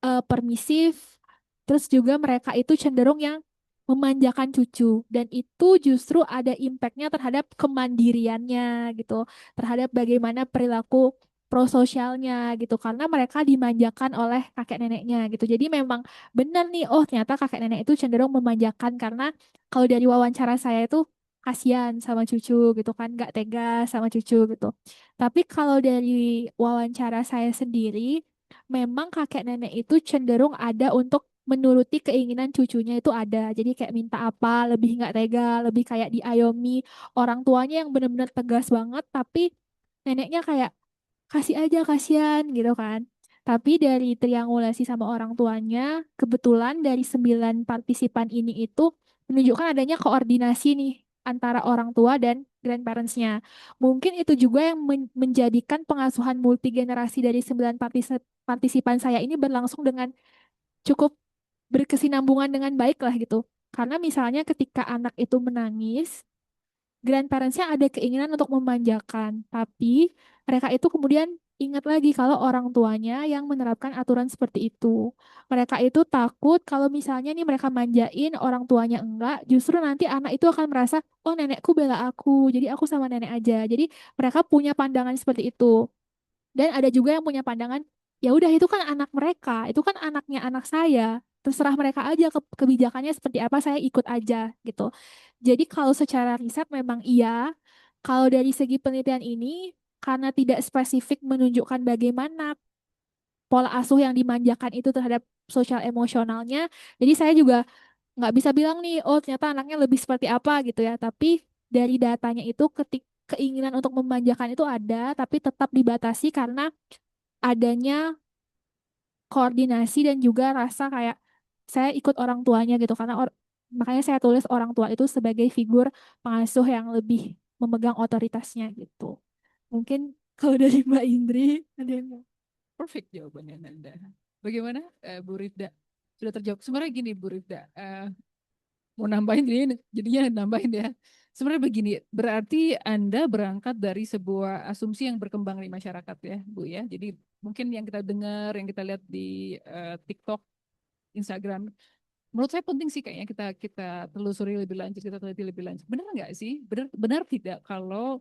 permisif, terus juga mereka itu cenderung yang memanjakan cucu, dan itu justru ada impactnya terhadap kemandiriannya gitu, terhadap bagaimana perilaku prososialnya gitu, karena mereka dimanjakan oleh kakek neneknya gitu. Jadi memang benar nih, oh ternyata kakek nenek itu cenderung memanjakan karena kalau dari wawancara saya itu kasihan sama cucu gitu kan, nggak tega sama cucu gitu. Tapi kalau dari wawancara saya sendiri, memang kakek nenek itu cenderung ada untuk menuruti keinginan cucunya itu ada. Jadi kayak minta apa, lebih nggak tega, lebih kayak diayomi. Orang tuanya yang benar-benar tegas banget, tapi neneknya kayak kasih aja kasihan gitu kan. Tapi dari triangulasi sama orang tuanya, kebetulan dari 9 partisipan ini itu menunjukkan adanya koordinasi nih antara orang tua dan grandparents-nya. Mungkin itu juga yang menjadikan pengasuhan multigenerasi dari 9 partisipan saya ini berlangsung dengan cukup berkesinambungan dengan baik lah gitu. Karena misalnya ketika anak itu menangis, grandparents-nya ada keinginan untuk memanjakan, tapi mereka itu kemudian ingat lagi kalau orang tuanya yang menerapkan aturan seperti itu. Mereka itu takut kalau misalnya nih mereka manjain orang tuanya enggak, justru nanti anak itu akan merasa, oh nenekku bela aku, jadi aku sama nenek aja. Jadi mereka punya pandangan seperti itu. Dan ada juga yang punya pandangan, ya udah itu kan anak mereka, itu kan anaknya anak saya. Terserah mereka aja kebijakannya seperti apa, saya ikut aja gitu. Jadi kalau secara riset memang iya, kalau dari segi penelitian ini karena tidak spesifik menunjukkan bagaimana pola asuh yang dimanjakan itu terhadap sosial emosionalnya, jadi saya juga nggak bisa bilang nih, oh ternyata anaknya lebih seperti apa gitu ya. Tapi dari datanya itu keinginan untuk memanjakan itu ada, tapi tetap dibatasi karena adanya koordinasi dan juga rasa kayak saya ikut orang tuanya gitu karena makanya saya tulis orang tua itu sebagai figur pengasuh yang lebih memegang otoritasnya gitu. Mungkin kalau dari Mbak Indri ada yang mau? Perfect jawabannya Nanda. Bagaimana Bu Rifda? Sudah terjawab. Sebenarnya gini Bu Rifda, mau nambahin jadinya nambahin ya. Sebenarnya begini, berarti Anda berangkat dari sebuah asumsi yang berkembang di masyarakat ya, Bu ya. Jadi mungkin yang kita dengar, yang kita lihat di TikTok, Instagram, menurut saya penting sih kayaknya kita telusuri lebih lanjut, kita teliti lebih lanjut. Benar nggak sih? Benar tidak kalau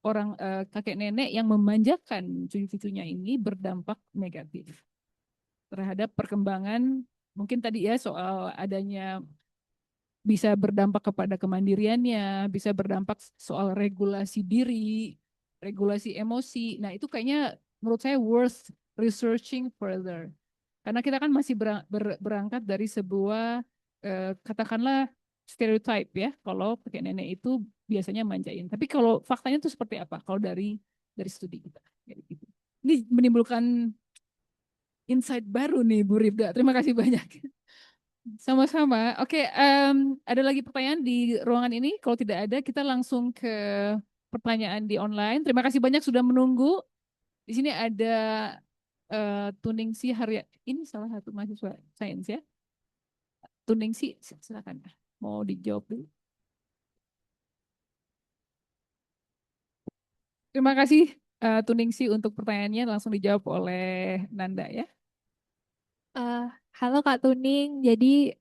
orang kakek nenek yang memanjakan cucu-cucunya ini berdampak negatif terhadap perkembangan, mungkin tadi ya soal adanya bisa berdampak kepada kemandiriannya, bisa berdampak soal regulasi diri, regulasi emosi. Nah, itu kayaknya menurut saya worth researching further. Karena kita kan masih berangkat dari sebuah katakanlah stereotype ya, kalau kakek nenek itu biasanya manjain. Tapi kalau faktanya itu seperti apa? Kalau dari studi kita. Gitu. Ini menimbulkan insight baru nih Bu Rifda. Terima kasih banyak. Sama-sama. Oke, ada lagi pertanyaan di ruangan ini? Kalau tidak ada, kita langsung ke pertanyaan di online. Terima kasih banyak sudah menunggu. Di sini ada Tuningsi Harya. Ini salah satu mahasiswa sains ya. Tuningsi, silakan. Mau dijawab dulu. Terima kasih Tuningsi untuk pertanyaannya. Langsung dijawab oleh Nanda ya. Halo Kak Tuning, jadi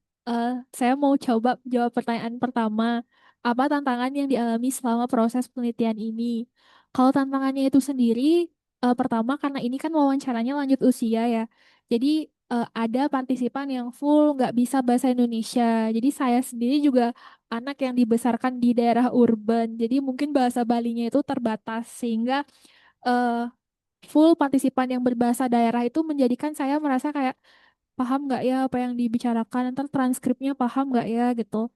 saya mau coba jawab pertanyaan pertama. Apa tantangan yang dialami selama proses penelitian ini? Kalau tantangannya itu sendiri, pertama karena ini kan wawancaranya lanjut usia ya. Jadi ada partisipan yang full nggak bisa bahasa Indonesia. Jadi saya sendiri juga anak yang dibesarkan di daerah urban. Jadi mungkin bahasa Balinya itu terbatas sehingga eh, full partisipan yang berbahasa daerah itu menjadikan saya merasa kayak paham nggak ya apa yang dibicarakan, ntar transkripnya paham nggak ya gitu.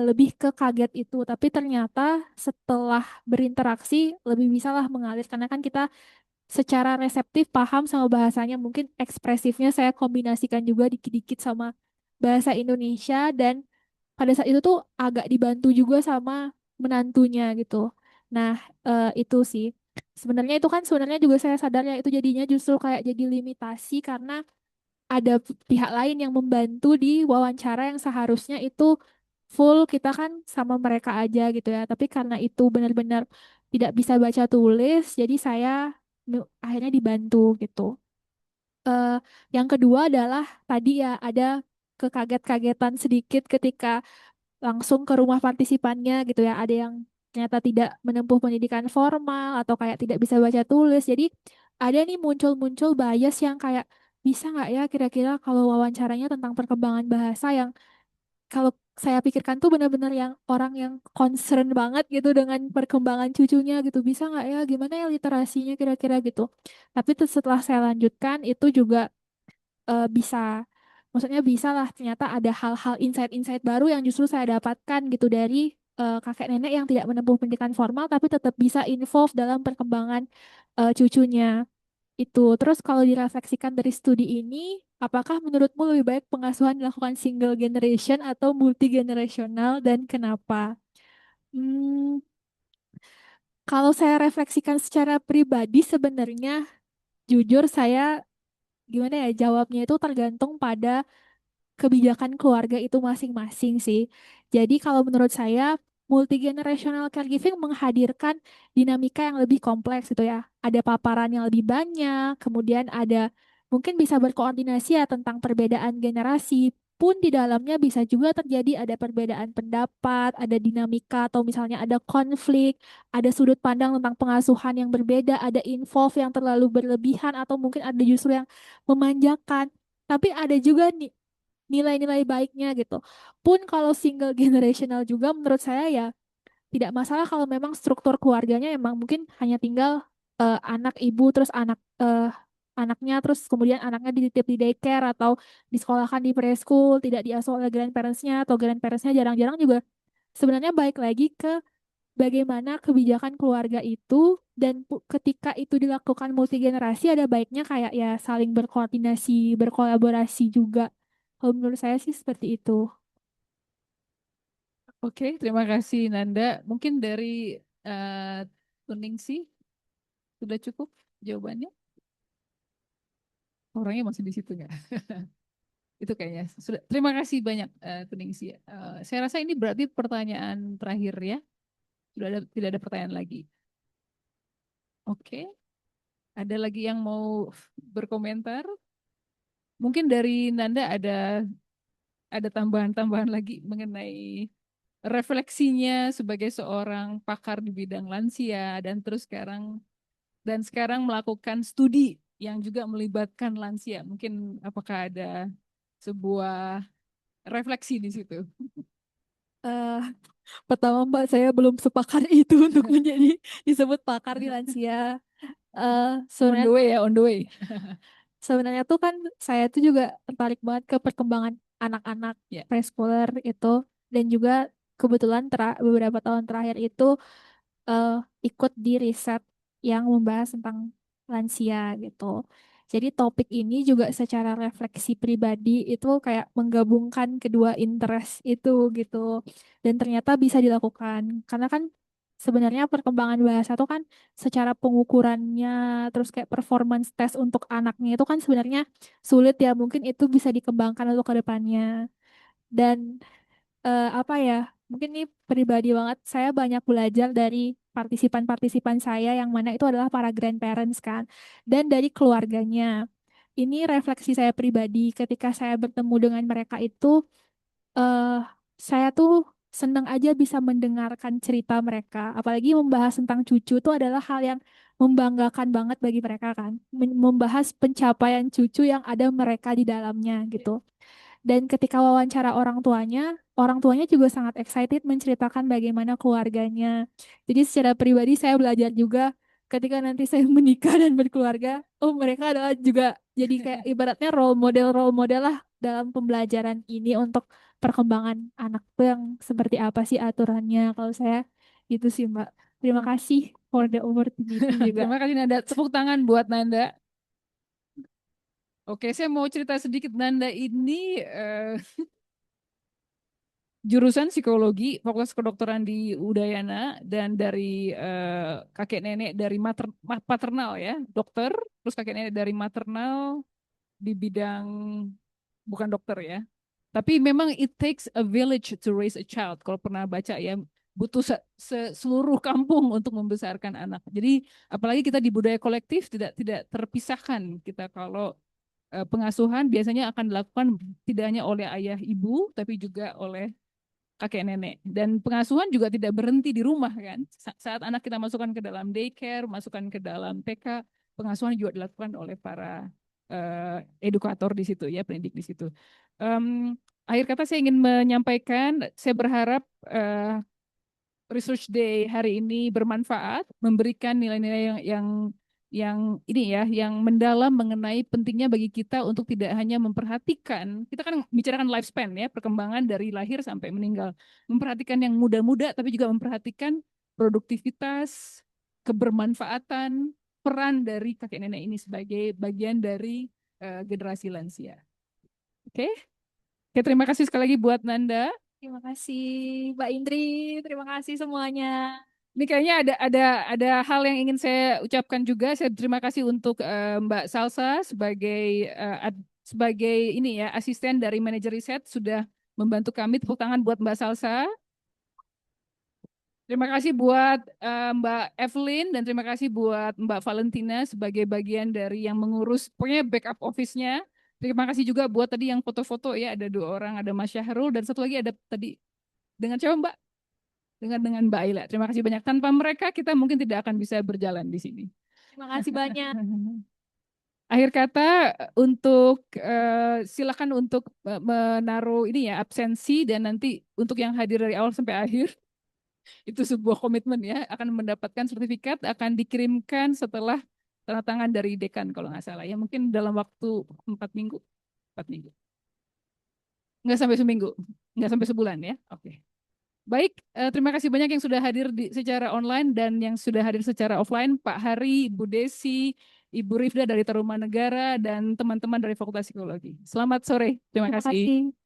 Lebih ke kaget itu, tapi ternyata setelah berinteraksi lebih bisa lah mengalir karena kan kita secara reseptif paham sama bahasanya, mungkin ekspresifnya saya kombinasikan juga dikit-dikit sama bahasa Indonesia dan pada saat itu tuh agak dibantu juga sama menantunya gitu. Nah, itu sih. Sebenarnya itu kan sebenarnya juga saya sadar ya itu jadinya justru kayak jadi limitasi karena ada pihak lain yang membantu di wawancara yang seharusnya itu full kita kan sama mereka aja gitu ya. Tapi karena itu benar-benar tidak bisa baca tulis, jadi saya akhirnya dibantu gitu. Eh, yang kedua adalah tadi ya ada kekaget-kagetan sedikit ketika langsung ke rumah partisipannya gitu ya. Ada yang ternyata tidak menempuh pendidikan formal atau kayak tidak bisa baca tulis. Jadi ada nih muncul-muncul bias yang kayak bisa nggak ya kira-kira kalau wawancaranya tentang perkembangan bahasa yang kalau saya pikirkan tuh benar-benar yang orang yang concern banget gitu dengan perkembangan cucunya gitu. Bisa nggak ya gimana ya literasinya kira-kira gitu. Tapi setelah saya lanjutkan itu juga bisa maksudnya bisa lah ternyata ada hal-hal insight-insight baru yang justru saya dapatkan gitu dari kakek nenek yang tidak menempuh pendidikan formal tapi tetap bisa involve dalam perkembangan cucunya itu. Terus kalau direfleksikan dari studi ini, apakah menurutmu lebih baik pengasuhan dilakukan single generation atau multi generasional dan kenapa? Hmm, kalau saya refleksikan secara pribadi sebenarnya jujur saya gimana ya jawabnya itu tergantung pada kebijakan keluarga itu masing-masing sih. Jadi kalau menurut saya multigenerational caregiving menghadirkan dinamika yang lebih kompleks gitu ya. Ada paparan yang lebih banyak, kemudian ada mungkin bisa berkoordinasi ya tentang perbedaan generasi. Pun di dalamnya bisa juga terjadi ada perbedaan pendapat, ada dinamika atau misalnya ada konflik, ada sudut pandang tentang pengasuhan yang berbeda, ada involve yang terlalu berlebihan atau mungkin ada justru yang memanjakan. Tapi ada juga nih nilai-nilai baiknya gitu. Pun kalau single generational juga menurut saya ya tidak masalah kalau memang struktur keluarganya emang mungkin hanya tinggal anak ibu terus anaknya terus kemudian anaknya dititip di daycare atau disekolahkan di preschool tidak diasuh oleh grandparents-nya atau grandparents-nya jarang-jarang juga sebenarnya baik lagi ke bagaimana kebijakan keluarga itu dan ketika itu dilakukan multigenerasi ada baiknya kayak ya saling berkoordinasi, berkolaborasi juga. Kalau menurut saya sih seperti itu. Oke, terima kasih Nanda. Mungkin dari Tuningsi sudah cukup jawabannya? Orangnya masih di situ nggak? Itu kayaknya sudah. Terima kasih banyak Tuningsi. Saya rasa ini berarti pertanyaan terakhir ya. Sudah ada, tidak ada pertanyaan lagi. Oke, ada lagi yang mau berkomentar? Mungkin dari Nanda ada tambahan-tambahan lagi mengenai refleksinya sebagai seorang pakar di bidang lansia dan sekarang melakukan studi yang juga melibatkan lansia. Mungkin apakah ada sebuah refleksi di situ? Eh, Pertama Mbak, saya belum sepakar itu untuk menjadi disebut pakar di lansia. On Sebenarnya the way ya, on the way. sebenarnya tuh kan saya tuh juga tertarik banget ke perkembangan anak-anak Ya. preschooler itu dan juga kebetulan beberapa tahun terakhir itu eh, ikut di riset yang membahas tentang lansia gitu. Jadi topik ini juga secara refleksi pribadi itu kayak menggabungkan kedua interest itu gitu. Dan ternyata bisa dilakukan. Karena kan sebenarnya perkembangan bahasa itu kan secara pengukurannya terus kayak performance test untuk anaknya itu kan sebenarnya sulit ya. Mungkin itu bisa dikembangkan untuk ke depannya. Dan apa ya, mungkin ini pribadi banget, saya banyak belajar dari partisipan-partisipan saya yang mana itu adalah para grandparents kan, dan dari keluarganya. Ini refleksi saya pribadi ketika saya bertemu dengan mereka itu, eh saya tuh senang aja bisa mendengarkan cerita mereka, apalagi membahas tentang cucu itu adalah hal yang membanggakan banget bagi mereka kan, membahas pencapaian cucu yang ada mereka di dalamnya gitu. Dan ketika wawancara orang tuanya juga sangat excited menceritakan bagaimana keluarganya. Jadi secara pribadi saya belajar juga ketika nanti saya menikah dan berkeluarga, oh mereka adalah juga jadi kayak ibaratnya role model lah dalam pembelajaran ini untuk perkembangan anak tuh yang seperti apa sih aturannya. Kalau saya gitu sih Mbak. Terima kasih for the opportunity juga. Terima kasih Nanda. Tepuk tangan buat Nanda. Oke, saya mau cerita sedikit. Nanda ini jurusan psikologi, fakultas kedokteran di Udayana, dan dari kakek nenek dari paternal ya, dokter, terus kakek nenek dari maternal di bidang bukan dokter ya. Tapi memang it takes a village to raise a child. Kalau pernah baca ya, butuh seluruh kampung untuk membesarkan anak. Jadi apalagi kita di budaya kolektif tidak terpisahkan kita kalau pengasuhan biasanya akan dilakukan tidak hanya oleh ayah ibu tapi juga oleh kakek nenek. Dan pengasuhan juga tidak berhenti di rumah kan. Saat anak kita masukkan ke dalam daycare, masukkan ke dalam TK, pengasuhan juga dilakukan oleh para edukator di situ ya, pendidik di situ. Akhir kata saya ingin menyampaikan, saya berharap Research Day hari ini bermanfaat, memberikan nilai-nilai yang ini ya, yang mendalam mengenai pentingnya bagi kita untuk tidak hanya memperhatikan, kita kan bicarakan lifespan ya, perkembangan dari lahir sampai meninggal, memperhatikan yang muda-muda, tapi juga memperhatikan produktivitas, kebermanfaatan, peran dari kakek nenek ini sebagai bagian dari generasi lansia. Oke, Oke, terima kasih sekali lagi buat Nanda. Terima kasih Mbak Indri, terima kasih semuanya. Ini kayaknya ada hal yang ingin saya ucapkan juga. Saya terima kasih untuk Mbak Salsa sebagai ini ya asisten dari manajer riset sudah membantu kami. Tepuk tangan buat Mbak Salsa. Terima kasih buat Mbak Evelyn dan terima kasih buat Mbak Valentina sebagai bagian dari yang mengurus pokoknya backup office-nya. Terima kasih juga buat tadi yang foto-foto ya, ada 2 orang, ada Mas Syahrul dan satu lagi ada tadi dengan siapa Mbak? Dengan Mbak Aila. Terima kasih banyak. Tanpa mereka kita mungkin tidak akan bisa berjalan di sini. Terima kasih banyak. Akhir kata untuk silakan untuk menaruh ini ya absensi dan nanti untuk yang hadir dari awal sampai akhir itu sebuah komitmen ya, akan mendapatkan sertifikat, akan dikirimkan setelah tanda tangan dari dekan kalau nggak salah ya, mungkin dalam waktu 4 minggu, 4 minggu, nggak sampai seminggu, nggak sampai sebulan ya, oke. Baik, terima kasih banyak yang sudah hadir secara online dan yang sudah hadir secara offline, Pak Hari, Ibu Desi, Ibu Rifda dari Tarumanegara, dan teman-teman dari Fakultas Psikologi. Selamat sore, terima Terima kasih. kasih.